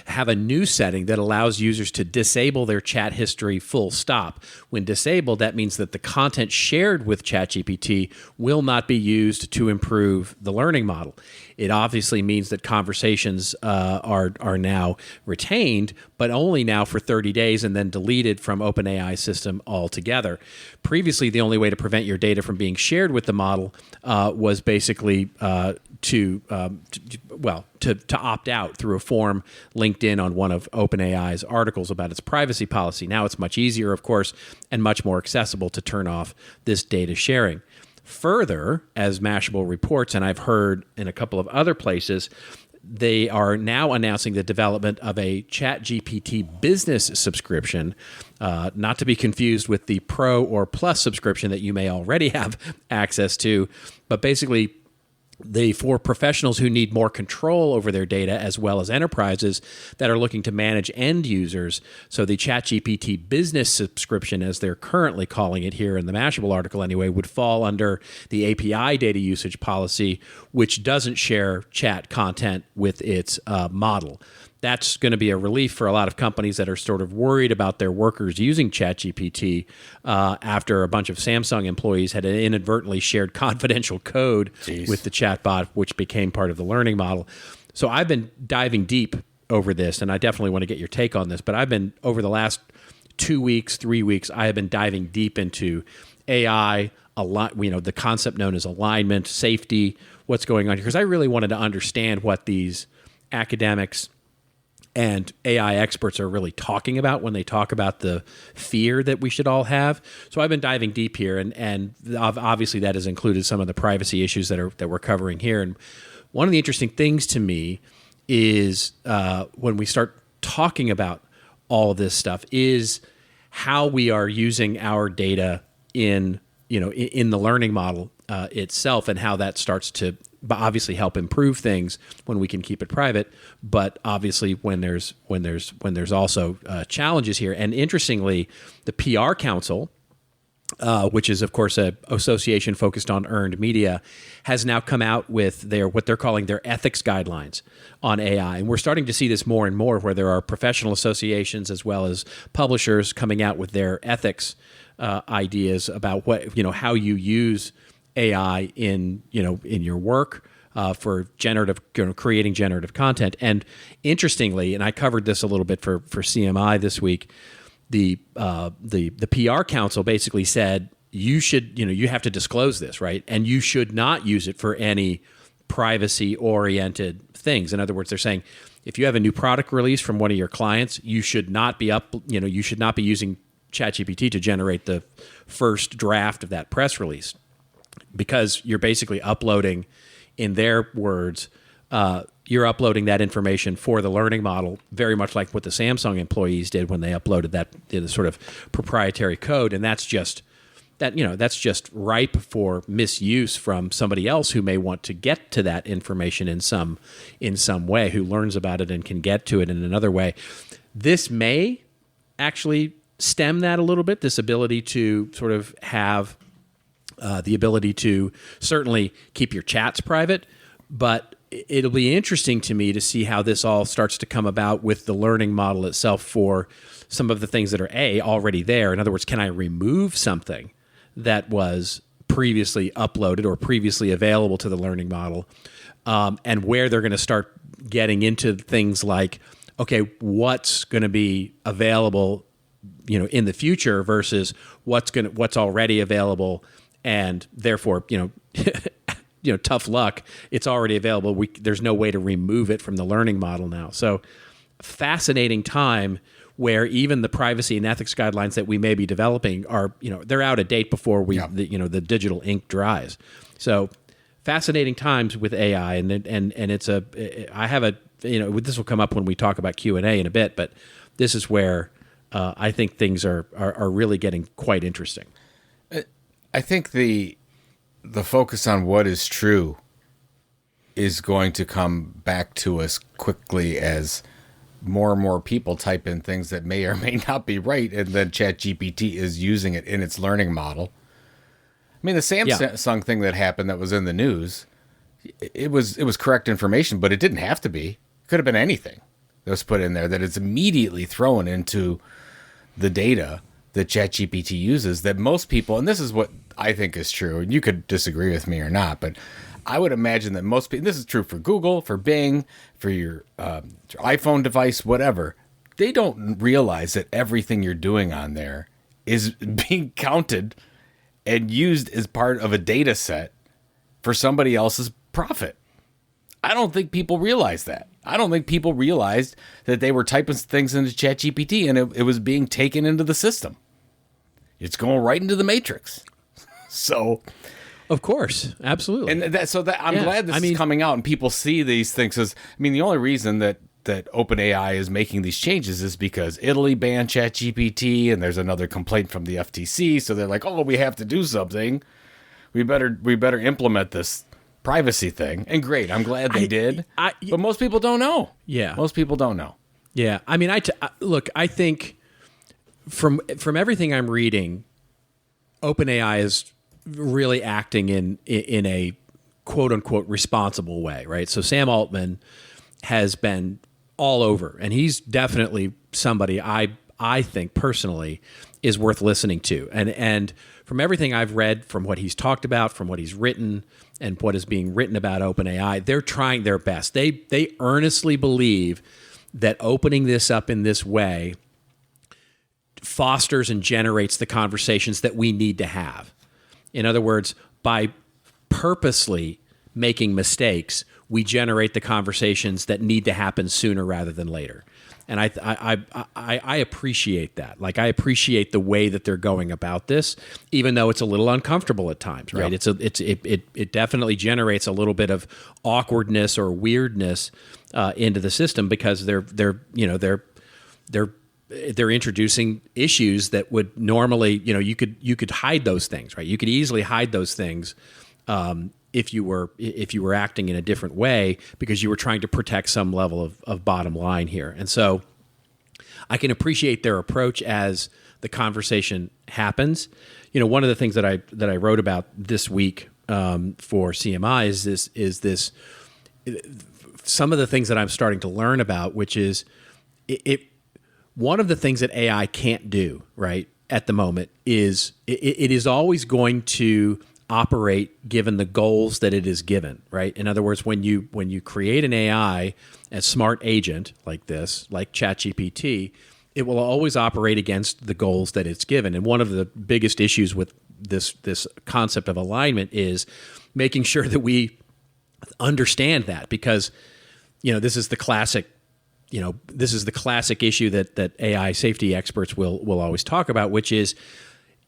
Speaker 2: have a new setting that allows users to disable their chat history full stop. When disabled, that means that the content shared with ChatGPT will not be used to improve the learning model. It obviously means that conversations are now retained, but only now for 30 days and then deleted from OpenAI's system altogether. Previously, the only way to prevent your data from being shared with the model was basically to opt out through a form linked in on one of OpenAI's articles about its privacy policy. Now it's much easier, of course, and much more accessible to turn off this data sharing. Further, as Mashable reports, and I've heard in a couple of other places, they are now announcing the development of a ChatGPT business subscription, not to be confused with the Pro or Plus subscription that you may already have access to, but basically for professionals who need more control over their data, as well as enterprises that are looking to manage end users. So the ChatGPT business subscription, as they're currently calling it here in the Mashable article anyway, would fall under the API data usage policy, which doesn't share chat content with its model. That's going to be a relief for a lot of companies that are sort of worried about their workers using ChatGPT after a bunch of Samsung employees had inadvertently shared confidential code with the chatbot, which became part of the learning model. So I've been diving deep over this, and I definitely want to get your take on this, but I've been, over the last 2 weeks, 3 weeks, I have been diving deep into AI, the concept known as alignment, safety, what's going on here, because I really wanted to understand what these academics and AI experts are really talking about when they talk about the fear that we should all have. So I've been diving deep here, and obviously that has included some of the privacy issues that we're covering here. And one of the interesting things to me is when we start talking about all of this stuff is how we are using our data in the learning model itself, and how that starts to obviously help improve things when we can keep it private, but obviously when there's also challenges here. And interestingly, the PR Council, which is of course an association focused on earned media, has now come out with what they're calling their ethics guidelines on AI. And we're starting to see this more and more, where there are professional associations as well as publishers coming out with their ethics ideas about how you use AI in your work, for creating generative content. And interestingly, and I covered this a little bit for CMI this week, the PR council basically said you have to disclose this, right? And you should not use it for any privacy oriented things. In other words, they're saying if you have a new product release from one of your clients, you should not be using ChatGPT to generate the first draft of that press release, because you're basically uploading, in their words, you're uploading that information for the learning model, very much like what the Samsung employees did when they uploaded the sort of proprietary code, and that's just ripe for misuse from somebody else who may want to get to that information in some way, who learns about it and can get to it in another way. This may actually stem that a little bit, this ability to sort of have the ability to certainly keep your chats private, but it'll be interesting to me to see how this all starts to come about with the learning model itself for some of the things that are already there. In other words, can I remove something that was previously uploaded or previously available to the learning model, and where they're going to start getting into things like, okay, what's going to be available, in the future versus what's already available, and therefore, tough luck, it's already available. There's no way to remove it from the learning model now. So, fascinating time where even the privacy and ethics guidelines that we may be developing are, they're out of date before the digital ink dries. So, fascinating times with AI, and it's I have this will come up when we talk about Q&A in a bit, but this is where I think things are really getting quite interesting.
Speaker 3: I think the focus on what is true is going to come back to us quickly as more and more people type in things that may or may not be right, and then ChatGPT is using it in its learning model. I mean, the Samsung thing that happened that was in the news, it was correct information, but it didn't have to be. It could have been anything that was put in there that is immediately thrown into the data that ChatGPT uses, that most people, and this is what I think is true, and you could disagree with me or not, but I would imagine that most people, this is true for Google, for Bing, for your iPhone device, whatever, they don't realize that everything you're doing on there is being counted and used as part of a data set for somebody else's profit. I don't think people realize that. I don't think people realized that they were typing things into ChatGPT and it was being taken into the system. It's going right into the matrix. So,
Speaker 2: of course, absolutely.
Speaker 3: And I'm glad this is coming out and people see these things. The only reason that OpenAI is making these changes is because Italy banned ChatGPT, and there's another complaint from the FTC. So they're like, "Oh, we have to do something. We better implement this privacy thing." And great, I'm glad they did. But most people don't know.
Speaker 2: Yeah,
Speaker 3: most people don't know.
Speaker 2: Yeah, I mean, look. I think from everything I'm reading, OpenAI is really acting in a quote unquote responsible way, right? So Sam Altman has been all over, and he's definitely somebody I think personally is worth listening to. And from everything I've read, from what he's talked about, from what he's written, and what is being written about OpenAI, they're trying their best. They earnestly believe that opening this up in this way fosters and generates the conversations that we need to have. In other words, by purposely making mistakes, we generate the conversations that need to happen sooner rather than later. And I appreciate that. Like, I appreciate the way that they're going about this, even though it's a little uncomfortable at times, right?
Speaker 3: Yep.
Speaker 2: It definitely generates a little bit of awkwardness or weirdness into the system, because they're introducing issues that would normally, you could hide those things, right? You could easily hide those things if you were acting in a different way, because you were trying to protect some level of bottom line here. And so I can appreciate their approach as the conversation happens. One of the things that I wrote about this week for CMI is this some of the things that I'm starting to learn about, which is one of the things that AI can't do, right, at the moment is it is always going to operate given the goals that it is given, right? In other words, when you create an AI, a smart agent like this, like ChatGPT, it will always operate against the goals that it's given. And one of the biggest issues with this concept of alignment is making sure that we understand that, because this is the classic issue that AI safety experts will always talk about, which is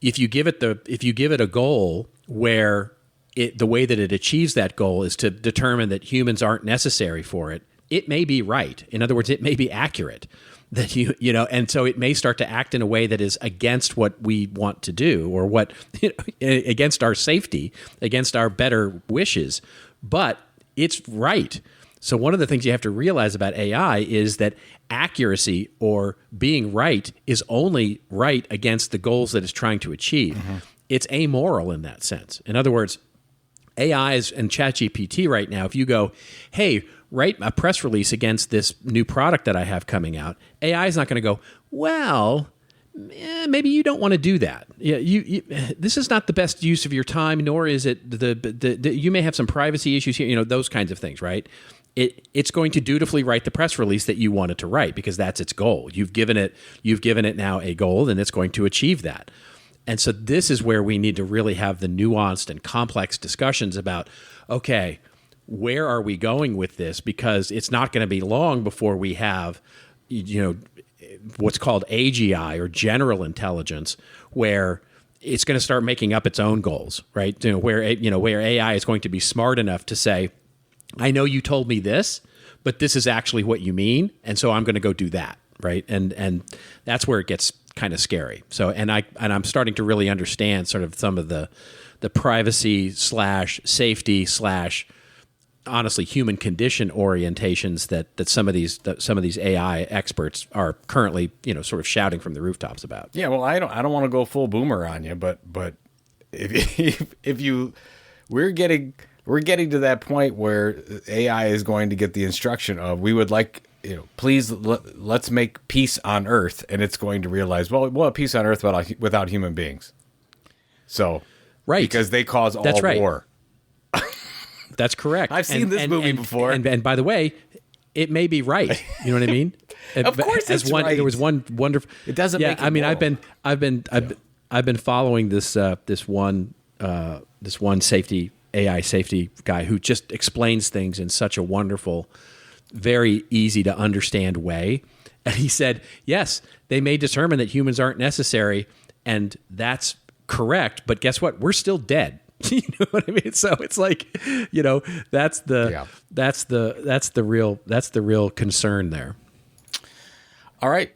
Speaker 2: if you give it a goal where the way that it achieves that goal is to determine that humans aren't necessary for it, it may be right. In other words, it may be accurate that and so it may start to act in a way that is against what we want to do, or what against our safety, against our better wishes, but it's right. So one of the things you have to realize about AI is that accuracy, or being right, is only right against the goals that it's trying to achieve. Mm-hmm. It's amoral in that sense. In other words, AIs and ChatGPT right now, if you go, hey, write a press release against this new product that I have coming out, AI is not going to go, well, maybe you don't want to do that. You this is not the best use of your time, nor is it you may have some privacy issues here, those kinds of things, right? It's going to dutifully write the press release that you want it to write, because that's its goal. You've given it now a goal, and it's going to achieve that. And so this is where we need to really have the nuanced and complex discussions about, okay, where are we going with this? Because it's not going to be long before we have, what's called AGI, or general intelligence, where it's going to start making up its own goals, right? Where AI is going to be smart enough to say, I know you told me this, but this is actually what you mean, and so I'm going to go do that, right? And that's where it gets kind of scary. So, and I'm starting to really understand sort of some of the privacy / safety / honestly human condition orientations that some of these AI experts are currently sort of shouting from the rooftops about.
Speaker 3: Yeah, well, I don't want to go full boomer on you, but if you we're getting to that point where AI is going to get the instruction of, we would like, please let's make peace on Earth, and it's going to realize, well, peace on Earth without human beings. So, right, because they cause all war.
Speaker 2: That's correct.
Speaker 3: I've seen this movie before.
Speaker 2: And by the way, it may be right. You know what I mean?
Speaker 3: Of course, it's right.
Speaker 2: There was one wonderful.
Speaker 3: It doesn't.
Speaker 2: Yeah,
Speaker 3: make it
Speaker 2: I mean,
Speaker 3: moral.
Speaker 2: I've been following this one AI safety guy who just explains things in such a wonderful, very easy to understand way. And he said, yes, they may determine that humans aren't necessary, and that's correct. But guess what? We're still dead. You know what I mean? So it's like, that's the real concern there.
Speaker 3: All right,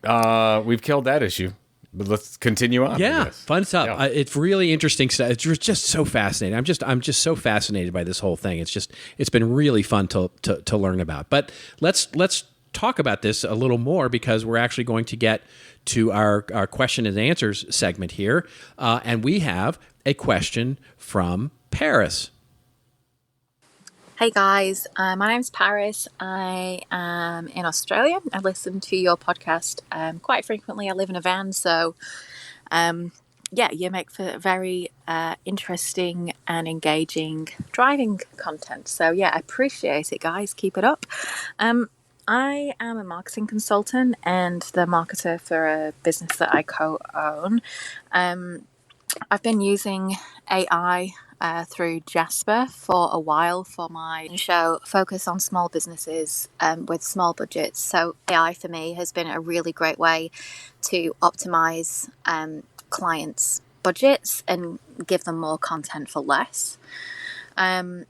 Speaker 3: we've killed that issue, but let's continue on.
Speaker 2: Yeah, fun stuff. Yeah. It's really interesting stuff. It's just so fascinating. I'm just so fascinated by this whole thing. It's been really fun to learn about. But let's talk about this a little more, because we're actually going to get to our question and answers segment here, and we have a question from Paris.
Speaker 4: Hey guys, my name's Paris. I am in Australia. I listen to your podcast quite frequently. I live in a van, so you make for very interesting and engaging driving content. So I appreciate it, guys. Keep it up. I am a marketing consultant and the marketer for a business that I co-own. I've been using AI through Jasper for a while for my show, Focus on Small Businesses with Small Budgets. So AI for me has been a really great way to optimize clients' budgets and give them more content for less. I'm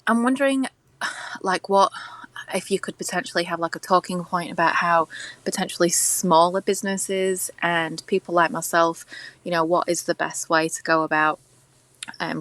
Speaker 4: wondering, what if you could potentially have a talking point about how potentially smaller businesses and people like myself, what is the best way to go about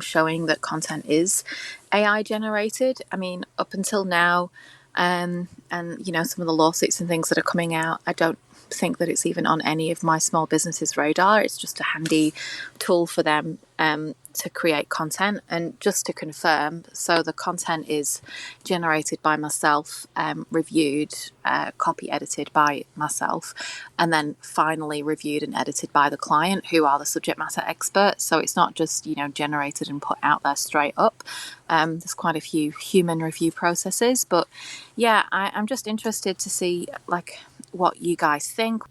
Speaker 4: showing that content is AI generated. I mean, up until now, and some of the lawsuits and things that are coming out, I don't think that it's even on any of my small businesses' radar. It's just a handy tool for them to create content. And just to confirm, so the content is generated by myself, reviewed, copy edited by myself, and then finally reviewed and edited by the client, who are the subject matter experts. So it's not just, generated and put out there straight up. There's quite a few human review processes. But yeah, I'm just interested to see what you guys think.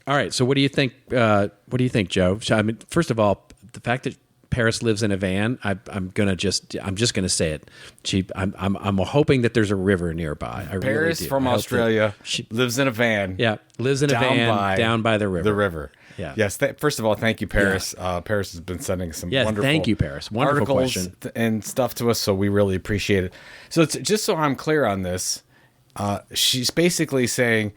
Speaker 2: All right. So what do you think? What do you think, Joe? I mean, first of all, the fact that Paris lives in a van, I'm just gonna say it. I'm hoping that there's a river nearby.
Speaker 3: Paris
Speaker 2: really
Speaker 3: from Australia lives in a van.
Speaker 2: Yeah, lives in a van down by the river.
Speaker 3: The river.
Speaker 2: Yeah.
Speaker 3: Yes. First of all, thank you, Paris. Yeah. Paris has been sending some wonderful
Speaker 2: thank you, Paris. Wonderful
Speaker 3: articles
Speaker 2: question.
Speaker 3: And stuff to us, so we really appreciate it. So it's, just so I'm clear on this, she's basically saying,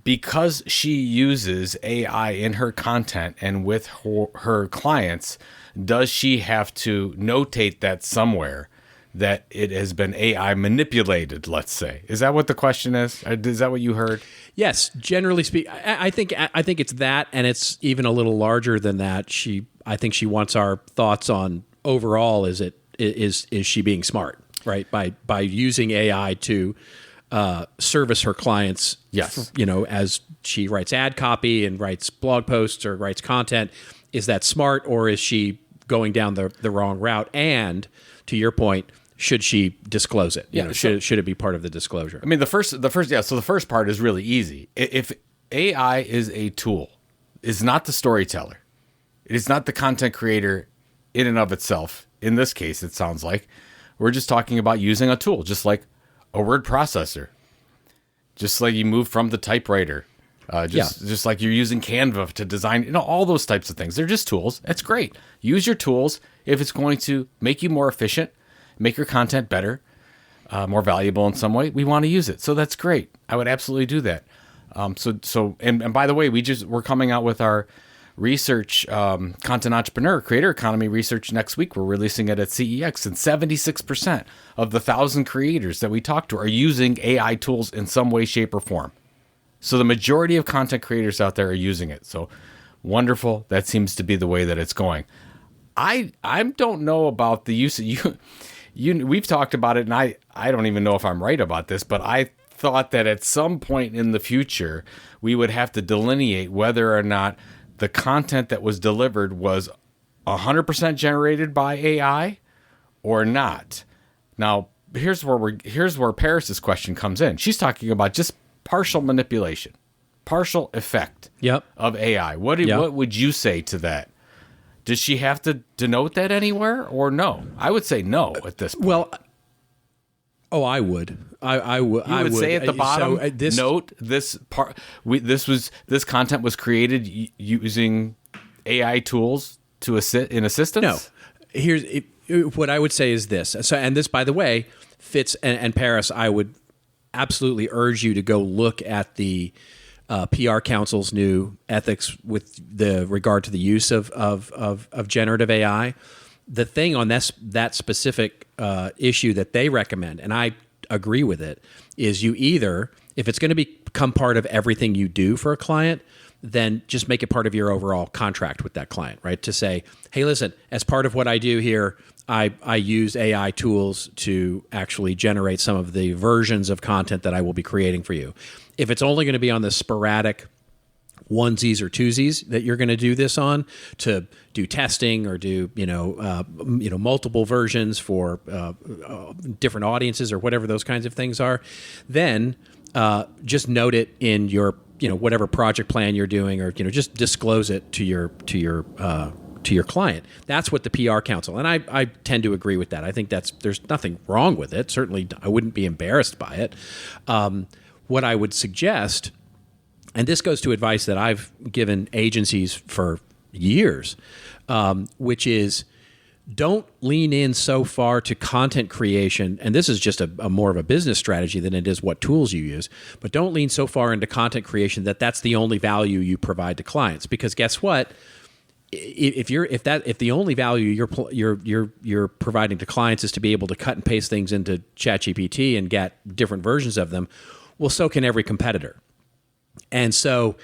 Speaker 3: because she uses AI in her content and with her clients, does she have to notate that somewhere that it has been AI manipulated, let's say? Is that what the question is? Is that what you heard?
Speaker 2: Yes, generally speaking, I think it's that, and it's even a little larger than that. I think she wants our thoughts on overall, is she being smart, right? By using AI to service her clients,
Speaker 3: yes,
Speaker 2: as she writes ad copy and writes blog posts or writes content. Is that smart, or is she going down the wrong route? And to your point, should she disclose it? Should it be part of the disclosure? I
Speaker 3: mean, the first, yeah. So the first part is really easy. If AI is a tool, is not the storyteller, it is not the content creator in and of itself. In this case, it sounds like we're just talking about using a tool, just like a word processor, just like you move from the typewriter, just like you're using Canva to design, all those types of things. They're just tools. That's great. Use your tools if it's going to make you more efficient, make your content better, more valuable in some way. We want to use it, so that's great. I would absolutely do that. And by the way, we're coming out with our research, content entrepreneur creator economy research next week. We're releasing it at CEX, and 76% of the 1,000 creators that we talk to are using AI tools in some way, shape, or form. So the majority of content creators out there are using it. So wonderful. That seems to be the way that it's going. I don't know about the use of we've talked about it, and I don't even know if I'm right about this, but I thought that at some point in the future, we would have to delineate whether or not the content that was delivered was 100% generated by AI or not. Now, here's where Paris's question comes in. She's talking about just partial manipulation, partial effect of AI. What would you say to that? Does she have to denote that anywhere, or no? I would say no at this point.
Speaker 2: Well, I would. I would.
Speaker 3: You would say at the bottom, note this part. This content was created using AI tools to assist in assistance.
Speaker 2: No, here's what I would say is this. So, and this, by the way, fits. And Paris, I would absolutely urge you to go look at the PR Council's new ethics with the regard to the use of generative AI. The thing on that specific issue that they recommend, and I agree with it, is you either, if it's going to become part of everything you do for a client, then just make it part of your overall contract with that client, right? To say, hey, listen, as part of what I do here, I use AI tools to actually generate some of the versions of content that I will be creating for you. If it's only going to be on the sporadic onesies or twosies that you're going to do this on, to do testing or do multiple versions for different audiences or whatever those kinds of things are, then just note it in your whatever project plan you're doing, or just disclose it to your client. That's what the PR Council, and I tend to agree with that. I think there's nothing wrong with it. Certainly, I wouldn't be embarrassed by it. What I would suggest, and this goes to advice that I've given agencies for years, which is, don't lean in so far to content creation. And this is just a more of a business strategy than it is what tools you use. But don't lean so far into content creation that that's the only value you provide to clients. Because guess what? If the only value you're providing to clients is to be able to cut and paste things into ChatGPT and get different versions of them, well, so can every competitor. And so,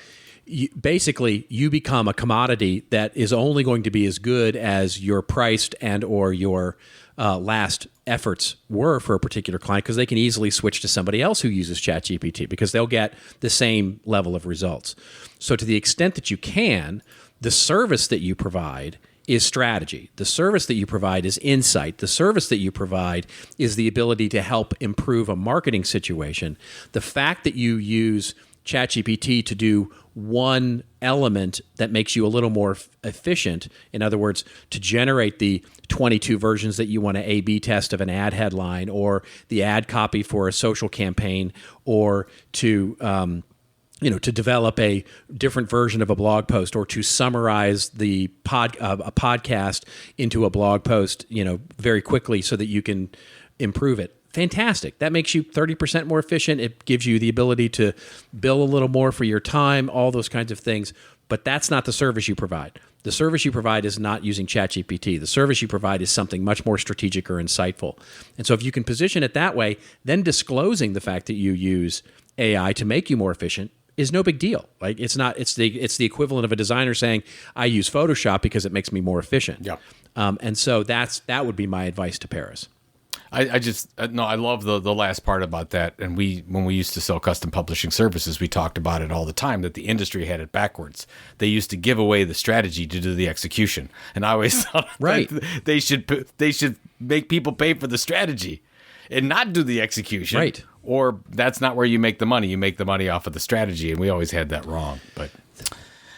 Speaker 2: basically you become a commodity that is only going to be as good as your priced and or your last efforts were for a particular client, because they can easily switch to somebody else who uses ChatGPT because they'll get the same level of results. So to the extent that you can, the service that you provide is strategy. The service that you provide is insight. The service that you provide is the ability to help improve a marketing situation. The fact that you use ChatGPT to do one element that makes you a little more efficient, in other words, to generate the 22 versions that you want to A/B test of an ad headline, or the ad copy for a social campaign, or to to develop a different version of a blog post, or to summarize a podcast into a blog post, very quickly so that you can improve it. Fantastic. That makes you 30% more efficient. It gives you the ability to bill a little more for your time, all those kinds of things. But that's not the service you provide. The service you provide is not using ChatGPT. The service you provide is something much more strategic or insightful. And so if you can position it that way, then disclosing the fact that you use AI to make you more efficient is no big deal. Like it's the equivalent of a designer saying, I use Photoshop because it makes me more efficient.
Speaker 3: Yeah.
Speaker 2: And so that would be my advice to Paris.
Speaker 3: I love the last part about that. And when we used to sell custom publishing services, we talked about it all the time, that the industry had it backwards. They used to give away the strategy to do the execution. And I always thought that they should make people pay for the strategy and not do the execution.
Speaker 2: Right.
Speaker 3: Or that's not where you make the money. You make the money off of the strategy. And we always had that wrong. But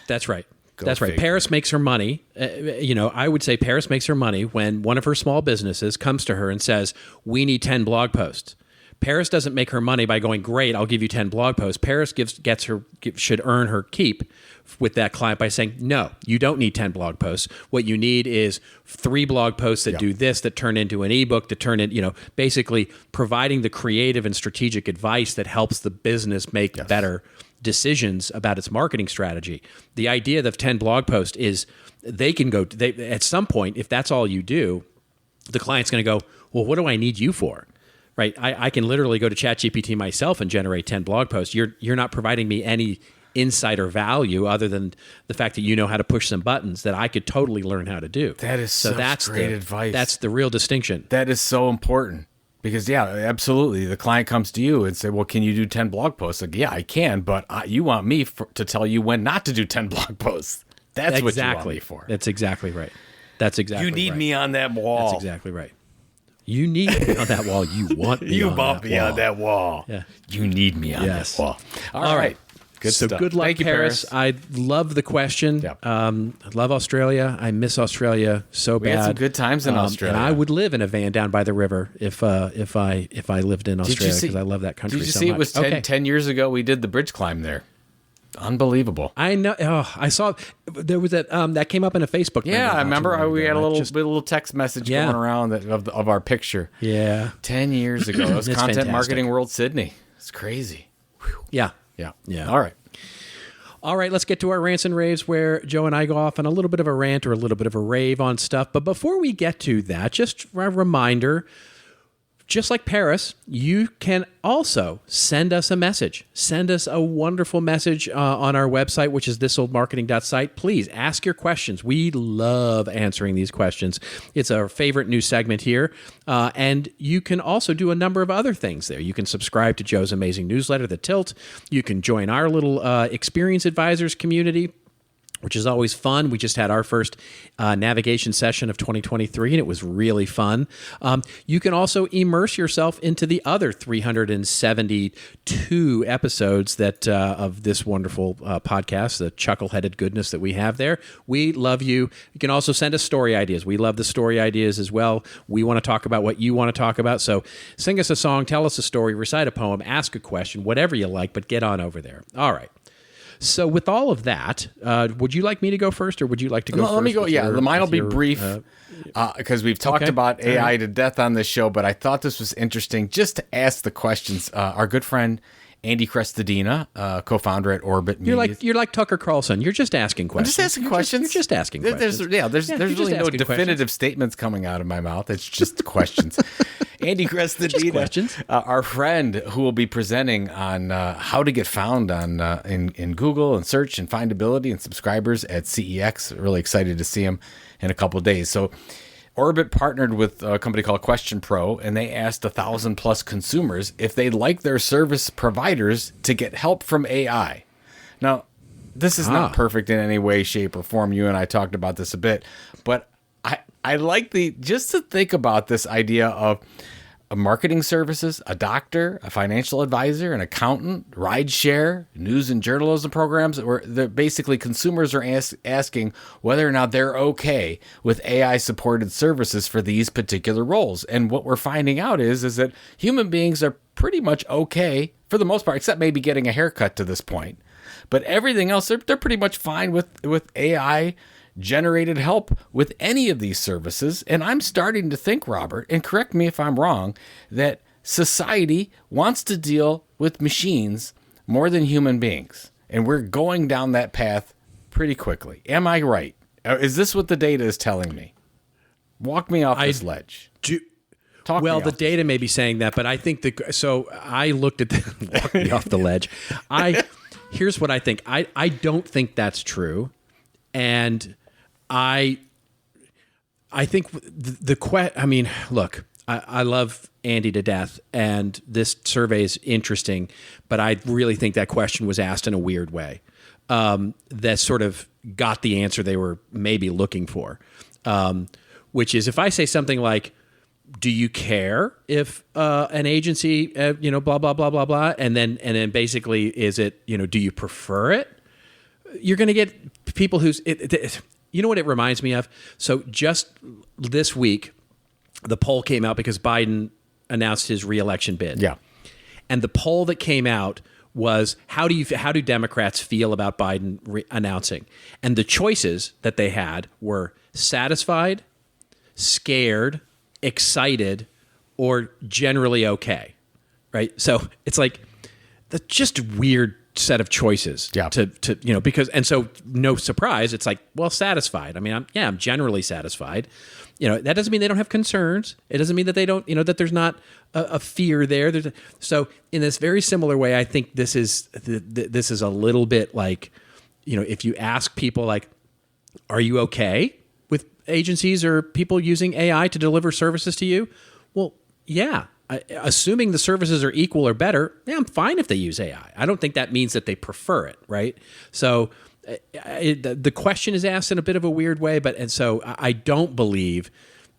Speaker 2: that's right.
Speaker 3: That's
Speaker 2: right. Paris makes her money. I would say Paris makes her money when one of her small businesses comes to her and says, we need 10 blog posts. Paris doesn't make her money by going, great, I'll give you 10 blog posts. Paris should earn her keep with that client by saying, no, you don't need 10 blog posts. What you need is 3 blog posts that do this, that turn into an ebook, that turn in, basically providing the creative and strategic advice that helps the business make better decisions about its marketing strategy. The idea of 10 blog posts is at some point, if that's all you do, the client's going to go, well, what do I need you for? Right? I can literally go to ChatGPT myself and generate 10 blog posts. You're not providing me any insight or value other than the fact that you know how to push some buttons that I could totally learn how to do.
Speaker 3: That is that's great advice.
Speaker 2: That's the real distinction.
Speaker 3: That is so important. Because, yeah, absolutely. The client comes to you and say, well, can you do 10 blog posts? Like, yeah, I can, but you want me to tell you when not to do 10 blog posts. That's what you want me for.
Speaker 2: That's exactly right. That's exactly right.
Speaker 3: You need me on that wall.
Speaker 2: That's exactly right. You need me on that wall. You want me on that wall.
Speaker 3: You want me on that wall.
Speaker 2: Yeah.
Speaker 3: You need me on that wall.
Speaker 2: All right.
Speaker 3: Good stuff.
Speaker 2: Good luck,
Speaker 3: Thank you,
Speaker 2: Paris. I love the question.
Speaker 3: Yep.
Speaker 2: I love Australia. I miss Australia so bad.
Speaker 3: We had some good times in Australia.
Speaker 2: And I would live in a van down by the river if I lived in Australia, because I love that country so much.
Speaker 3: Did you see it was 10 years ago we did the bridge climb there? Unbelievable.
Speaker 2: I know. Oh, I saw there was that came up in a Facebook.
Speaker 3: Yeah, I remember we had a little text message going around of our picture.
Speaker 2: Yeah,
Speaker 3: 10 years ago. It was Content
Speaker 2: fantastic.
Speaker 3: Marketing World Sydney. It's crazy. Whew.
Speaker 2: Yeah. All right, let's get to our rants and raves, where Joe and I go off on a little bit of a rant or a little bit of a rave on stuff. But before we get to that, just a reminder, just like Paris, you can also send us a message. Send us a wonderful message on our website, which is thisoldmarketing.site. Please ask your questions. We love answering these questions. It's our favorite new segment here. And you can also do a number of other things there. You can subscribe to Joe's amazing newsletter, The Tilt. You can join our little Experience Advisors community, which is always fun. We just had our first navigation session of 2023, and it was really fun. You can also immerse yourself into the other 372 episodes that of this wonderful podcast, the chuckle-headed goodness that we have there. We love you. You can also send us story ideas. We love the story ideas as well. We want to talk about what you want to talk about. So sing us a song, tell us a story, recite a poem, ask a question, whatever you like, but get on over there. All right. So with all of that, would you like me to go first, or would you like to go first?
Speaker 3: Let me go. Yeah, mine will be brief because we've talked about AI to death on this show, but I thought this was interesting just to ask the questions. Our good friend Andy Crestodina, co-founder at Orbit Media.
Speaker 2: You're like Tucker Carlson. You're just asking questions.
Speaker 3: I'm just asking questions.
Speaker 2: You're just asking questions.
Speaker 3: There's really no definitive statements coming out of my mouth. It's just questions. Andy Crestadina,
Speaker 2: questions.
Speaker 3: Our friend who will be presenting on how to get found on in Google and search and findability and subscribers at CEX. Really excited to see him in a couple of days. So Orbit partnered with a company called Question Pro, and they asked 1,000+ consumers if they'd like their service providers to get help from AI. Now, this is not perfect in any way, shape, or form. You and I talked about this a bit, but I like just to think about this idea of marketing services, a doctor, a financial advisor, an accountant, rideshare, news and journalism programs, where basically consumers are asking whether or not they're okay with AI-supported services for these particular roles. And what we're finding out is that human beings are pretty much okay for the most part, except maybe getting a haircut to this point. But everything else, they're pretty much fine with AI generated help with any of these services. And I'm starting to think, Robert, and correct me if I'm wrong, that society wants to deal with machines more than human beings. And we're going down that path pretty quickly. Am I right? Is this what the data is telling me? Walk me off this ledge.
Speaker 2: Well, the data may be saying that, but I think so I looked at walk me off the ledge. Here's what I think. I don't think that's true. And I think look, I love Andy to death, and this survey is interesting, but I really think that question was asked in a weird way that sort of got the answer they were maybe looking for, which is if I say something like, do you care if an agency, blah, blah, blah, blah, blah, and then basically is it, do you prefer it? You're going to get people who's, you know what it reminds me of? So just this week, the poll came out because Biden announced his reelection bid.
Speaker 3: Yeah.
Speaker 2: And the poll that came out was, how do Democrats feel about Biden announcing? And the choices that they had were satisfied, scared, excited, or generally okay, right? So it's like, that's just weird set of choices to because, and so no surprise, it's like, well, satisfied. I mean, I'm generally satisfied. That doesn't mean they don't have concerns. It doesn't mean that they don't, that there's not a fear there. So in this very similar way, I think this is a little bit like, if you ask people like, are you okay with agencies or people using AI to deliver services to you? Well, yeah. Assuming the services are equal or better, I'm fine if they use AI. I don't think that means that they prefer it, right? So the question is asked in a bit of a weird way, and so I don't believe.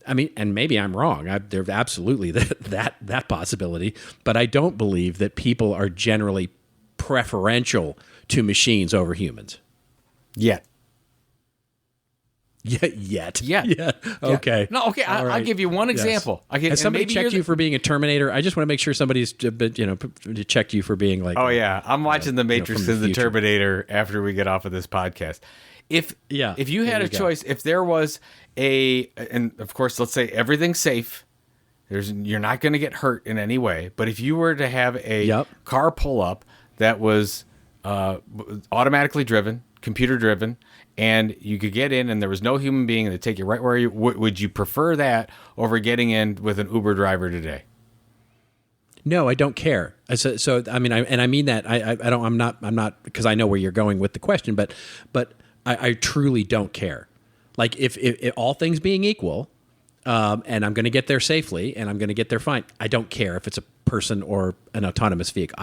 Speaker 2: I mean, and maybe I'm wrong. There's absolutely that possibility, but I don't believe that people are generally preferential to machines over humans.
Speaker 3: Yet.
Speaker 2: Yet.
Speaker 3: Okay. No, okay. I'll give you one example.
Speaker 2: Yes. Has somebody checked you for being a Terminator? I just want to make sure somebody's checked you for being like.
Speaker 3: Oh yeah, I'm watching The Matrix and the Terminator after we get off of this podcast. If you had a choice, if there was and of course, let's say everything's safe. You're not going to get hurt in any way. But if you were to have a car pull up that was automatically driven, computer driven, and you could get in and there was no human being and they take you right where you would you prefer that over getting in with an Uber driver today?
Speaker 2: No, I don't care. So I mean, I mean that I'm not because I know where you're going with the question, but I truly don't care. Like if all things being equal, and I'm going to get there safely and I'm going to get there fine, I don't care if it's a person or an autonomous vehicle.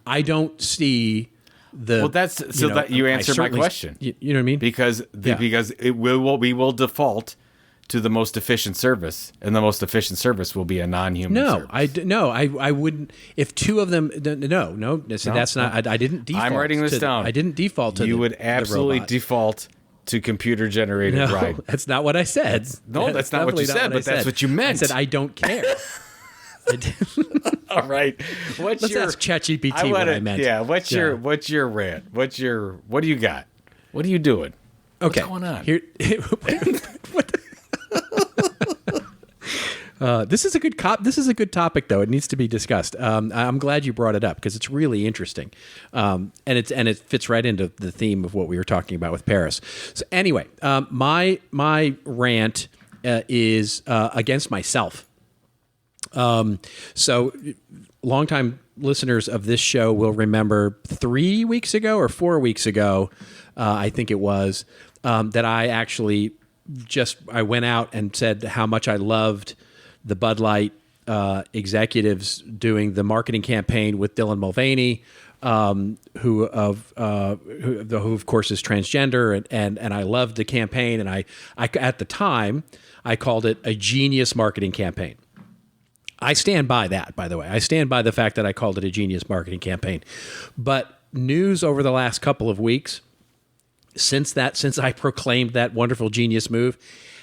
Speaker 2: I don't see. That you answered my question.
Speaker 3: You know what I mean? Because we will default to the most efficient service, and the most efficient service will be a non-human service.
Speaker 2: I wouldn't. If two of them, no. So that's not. I didn't default.
Speaker 3: I'm writing this down.
Speaker 2: I didn't default to.
Speaker 3: You would absolutely default to computer-generated ride.
Speaker 2: That's not what I said.
Speaker 3: That's not what you said, but that's what you meant.
Speaker 2: I said I don't care.
Speaker 3: All right. Let's
Speaker 2: ask ChatGPT what I meant.
Speaker 3: Yeah. What's your rant? What do you got? What are you doing?
Speaker 2: Okay.
Speaker 3: What's going on?
Speaker 2: Here. This is a good topic, though. It needs to be discussed. I'm glad you brought it up because it's really interesting, and it fits right into the theme of what we were talking about with Paris. So anyway, my rant is against myself. So longtime listeners of this show will remember 3 weeks ago or 4 weeks ago, I think it was, that I actually I went out and said how much I loved the Bud Light executives doing the marketing campaign with Dylan Mulvaney, who of course is transgender, and I loved the campaign, and I at the time I called it a genius marketing campaign. I stand by that, by the way. I stand by the fact that I called it a genius marketing campaign. But news over the last couple of weeks, since I proclaimed that wonderful genius move,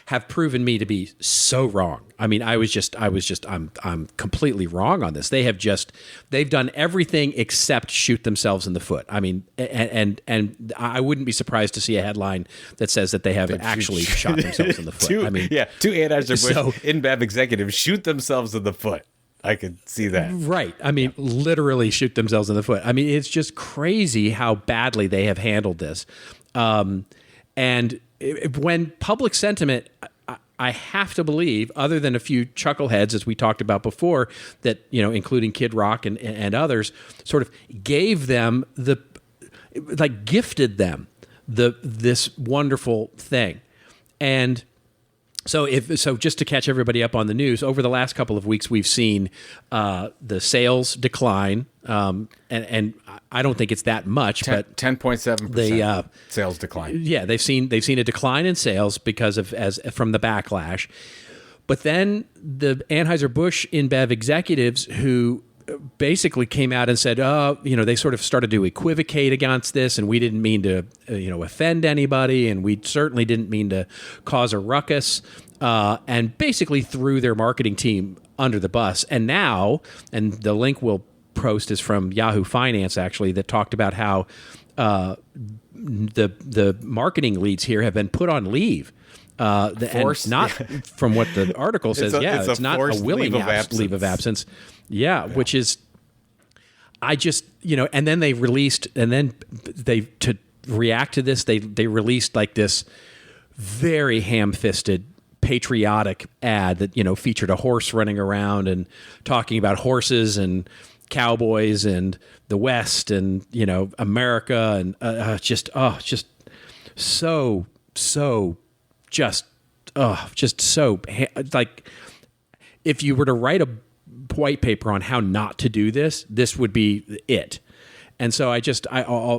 Speaker 2: have proven me to be so wrong. I mean, I'm completely wrong on this. They've done everything except shoot themselves in the foot. I mean, and I wouldn't be surprised to see a headline that says that they have actually shot themselves in the foot.
Speaker 3: Two Anheuser-Busch
Speaker 2: So-
Speaker 3: InBev executives shoot themselves in the foot. I could see that.
Speaker 2: Right. I mean, literally shoot themselves in the foot. I mean, it's just crazy how badly they have handled this. When public sentiment, I have to believe, other than a few chuckleheads, as we talked about before, that, including Kid Rock and others, sort of gave them gifted them this wonderful thing. And so just to catch everybody up on the news, over the last couple of weeks, we've seen the sales decline, and I don't think it's that much, but
Speaker 3: 10.7% sales decline.
Speaker 2: Yeah, they've seen a decline in sales because of from the backlash. But then the Anheuser-Busch InBev executives who basically came out and said, they sort of started to equivocate against this, and we didn't mean to, offend anybody, and we certainly didn't mean to cause a ruckus, and basically threw their marketing team under the bus. And now, and the link we'll post is from Yahoo Finance, actually, that talked about how the marketing leads here have been put on leave.
Speaker 3: Forced,
Speaker 2: and not from what the article says. It's not a willing leave of absence. Yeah, which is, and then they released, to react to this, they released like this very ham-fisted patriotic ad that, featured a horse running around and talking about horses and cowboys and the West and, America, and just so like, if you were to write a white paper on how not to do this, this would be it. And so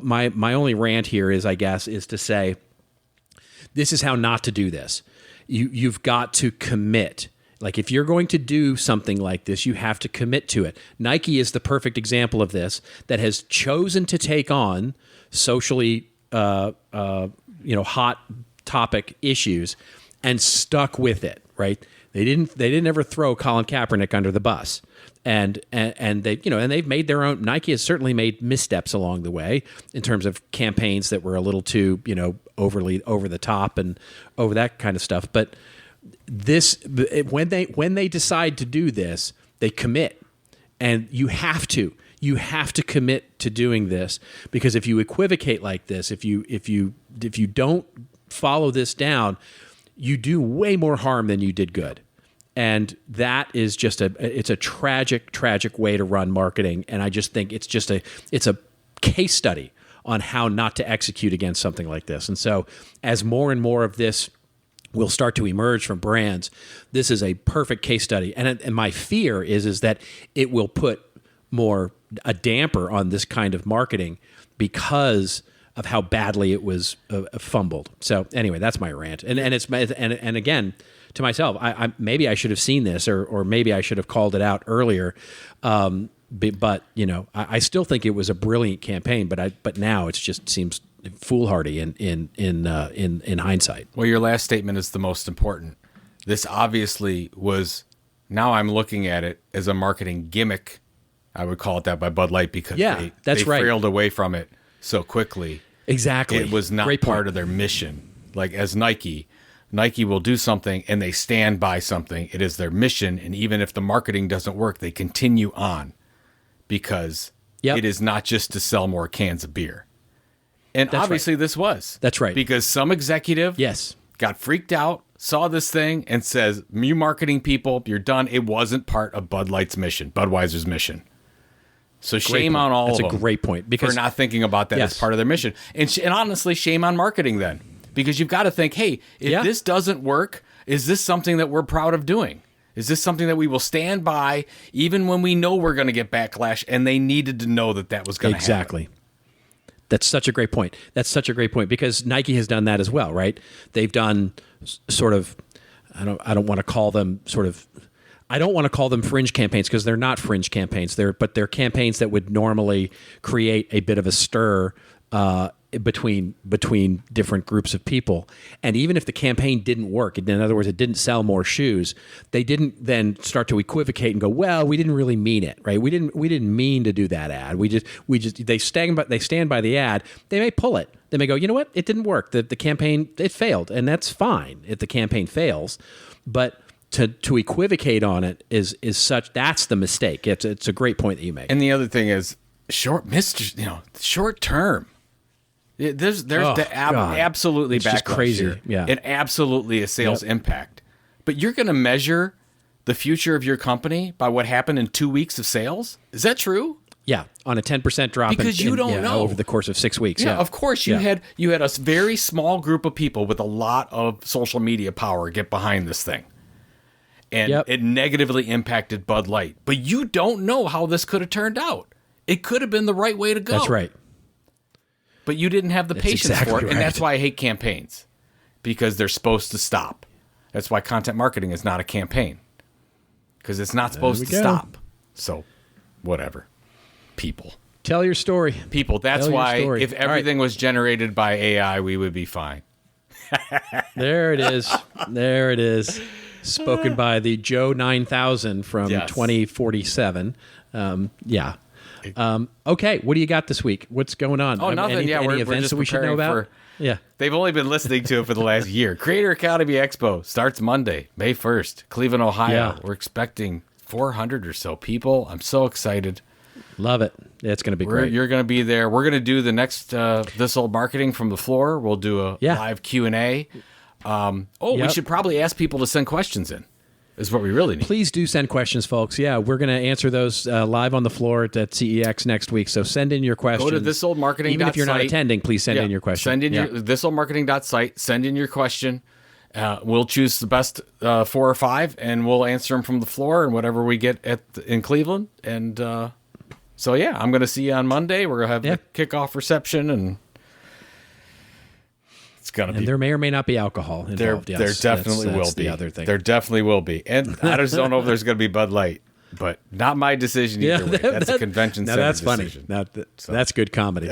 Speaker 2: my only rant here is to say, this is how not to do this. You've got to commit. Like, if you're going to do something like this, you have to commit to it. Nike is the perfect example of this, that has chosen to take on socially, hot topic issues and stuck with it, right? They didn't ever throw Colin Kaepernick under the bus. And they've made their own. Nike has certainly made missteps along the way in terms of campaigns that were a little too, overly over the top and over that kind of stuff. But when they decide to do this, they commit, and you have to commit to doing this, because if you equivocate like this, if you don't follow this down, you do way more harm than you did good. And that is just it's a tragic way to run marketing. And I just think it's a case study on how not to execute against something like this. And so as more and more of this will start to emerge from brands, this is a perfect case study. And my fear is that it will put a damper on this kind of marketing because of how badly it was fumbled. So anyway, that's my rant. And again, to myself, I maybe I should have seen this, or maybe I should have called it out earlier. But I still think it was a brilliant campaign. But now it just seems foolhardy in hindsight.
Speaker 3: Well, your last statement is the most important. This obviously was. Now I'm looking at it as a marketing gimmick. I would call it that by Bud Light, because they trailed away from it so quickly.
Speaker 2: Exactly.
Speaker 3: It was not part of their mission. Like, as Nike will do something and they stand by something. It is their mission. And even if the marketing doesn't work, they continue on, because it is not just to sell more cans of beer. And obviously this was.
Speaker 2: That's right.
Speaker 3: Because some executive
Speaker 2: yes.
Speaker 3: got freaked out, saw this thing and says, you marketing people, you're done. It wasn't part of Bud Light's mission, Budweiser's mission. So shame on all of them.
Speaker 2: That's a great point. Because
Speaker 3: for not thinking about that as part of their mission. And honestly, shame on marketing then. Because you've got to think, hey, if this doesn't work, is this something that we're proud of doing? Is this something that we will stand by even when we know we're going to get backlash? And they needed to know that was going to happen.
Speaker 2: Exactly. That's such a great point. That's such a great point because Nike has done that as well, right? They've done sort of, I don't want to call them fringe campaigns because they're not fringe campaigns. But they're campaigns that would normally create a bit of a stir between different groups of people. And even if the campaign didn't work, in other words, it didn't sell more shoes, they didn't then start to equivocate and go, well, we didn't really mean it, right? We didn't mean to do that ad. They stand by the ad. They may pull it. They may go, you know what? It didn't work. The campaign, it failed. And that's fine if the campaign fails. But to equivocate on it that's the mistake. It's a great point that you make.
Speaker 3: And the other thing is short term. There's absolutely
Speaker 2: it's just crazy.
Speaker 3: Here.
Speaker 2: Yeah.
Speaker 3: And absolutely a sales impact. But you're going to measure the future of your company by what happened in 2 weeks of sales? Is that true?
Speaker 2: Yeah, on a 10% drop
Speaker 3: because you don't know
Speaker 2: over the course of 6 weeks.
Speaker 3: Yeah, of course you had a very small group of people with a lot of social media power get behind this thing. And it negatively impacted Bud Light. But you don't know how this could have turned out. It could have been the right way to go.
Speaker 2: That's right.
Speaker 3: But you didn't have the patience for it, and that's why I hate campaigns, because they're supposed to stop. That's why content marketing is not a campaign, because it's not supposed to stop. So, whatever. People.
Speaker 2: Tell your story.
Speaker 3: People. That's why if everything was generated by AI, we would be fine.
Speaker 2: There it is. There it is. Spoken by the Joe 9000 from 2047. Okay, what do you got this week? What's going on?
Speaker 3: Oh, nothing.
Speaker 2: Any
Speaker 3: We're
Speaker 2: events
Speaker 3: just
Speaker 2: that we should know about?
Speaker 3: Yeah. They've only been listening to it for the last year. Creator Academy Expo starts Monday, May 1st, Cleveland, Ohio.
Speaker 2: Yeah.
Speaker 3: We're expecting 400 or so people. I'm so excited.
Speaker 2: Love it. It's going to be great.
Speaker 3: You're going to be there. We're going to do the next This Old Marketing from the floor. We'll do a live Q&A. We should probably ask people to send questions in. Is what we really need.
Speaker 2: Please do send questions, folks. Yeah, we're going to answer those live on the floor at CEX next week. So send in your questions.
Speaker 3: Go to thisoldmarketing.site.
Speaker 2: Even if you're not attending, please send in your question.
Speaker 3: Send in your thisoldmarketing.site. Send in your question. We'll choose the best 4 or 5, and we'll answer them from the floor and whatever we get in Cleveland. And I'm going to see you on Monday. We're going to have the kickoff reception, and it's going to be.
Speaker 2: And there may or may not be alcohol involved.
Speaker 3: There definitely will be.
Speaker 2: The other thing.
Speaker 3: There definitely will be. And I just don't know if there's going to be Bud Light, but not my decision either way. That's a convention center decision.
Speaker 2: Now that's funny. That's good comedy.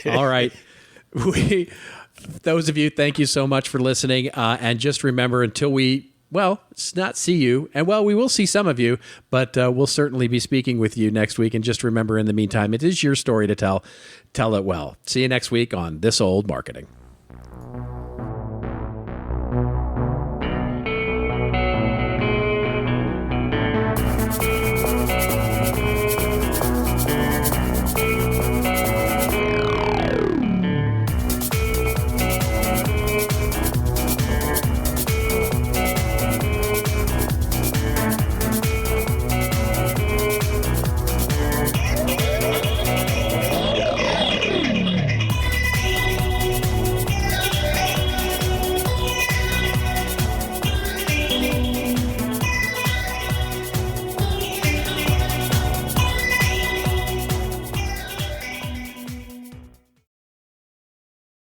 Speaker 2: All right. Those of you, thank you so much for listening. And just remember, until we not see you, and we will see some of you, but we'll certainly be speaking with you next week. And just remember, in the meantime, it is your story to tell. Tell it well. See you next week on This Old Marketing.